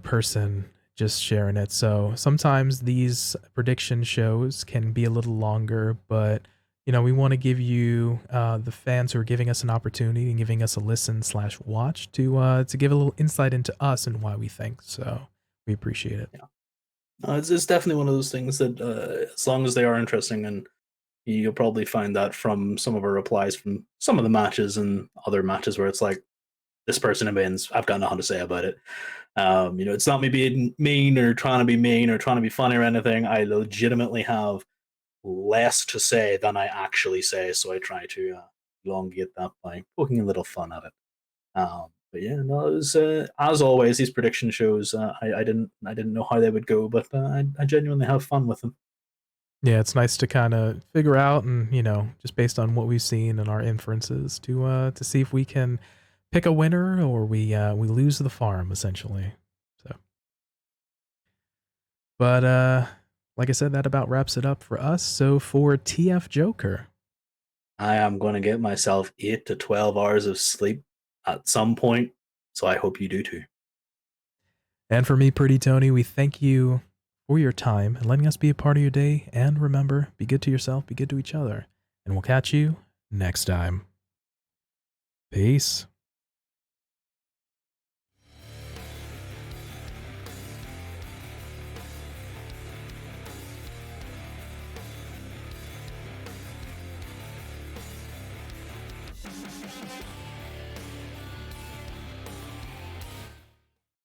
person just sharing it. So sometimes these prediction shows can be a little longer, but, we want to give you, the fans who are giving us an opportunity and giving us a listen / watch to give a little insight into us and why we think. So we appreciate it. Yeah. It's definitely one of those things that, as long as they are interesting, and you'll probably find that from some of our replies from some of the matches and other matches where it's like, this person wins, I've got nothing to say about it. It's not me being mean or trying to be mean or trying to be funny or anything. I legitimately have less to say than I actually say, so I try to elongate that by poking a little fun at it. But yeah, no, it was as always these prediction shows. I didn't know how they would go, but I genuinely have fun with them. Yeah, it's nice to kind of figure out, and just based on what we've seen and our inferences, to see if we can pick a winner or we lose the farm essentially. So, but like I said, that about wraps it up for us. So for TF0ker, I am going to get myself 8 to 12 hours of sleep at some point, so I hope you do too. and for me, Pretty Tony, we thank you for your time and letting us be a part of your day. And remember, be good to yourself, be good to each other, and we'll catch you next time. Peace.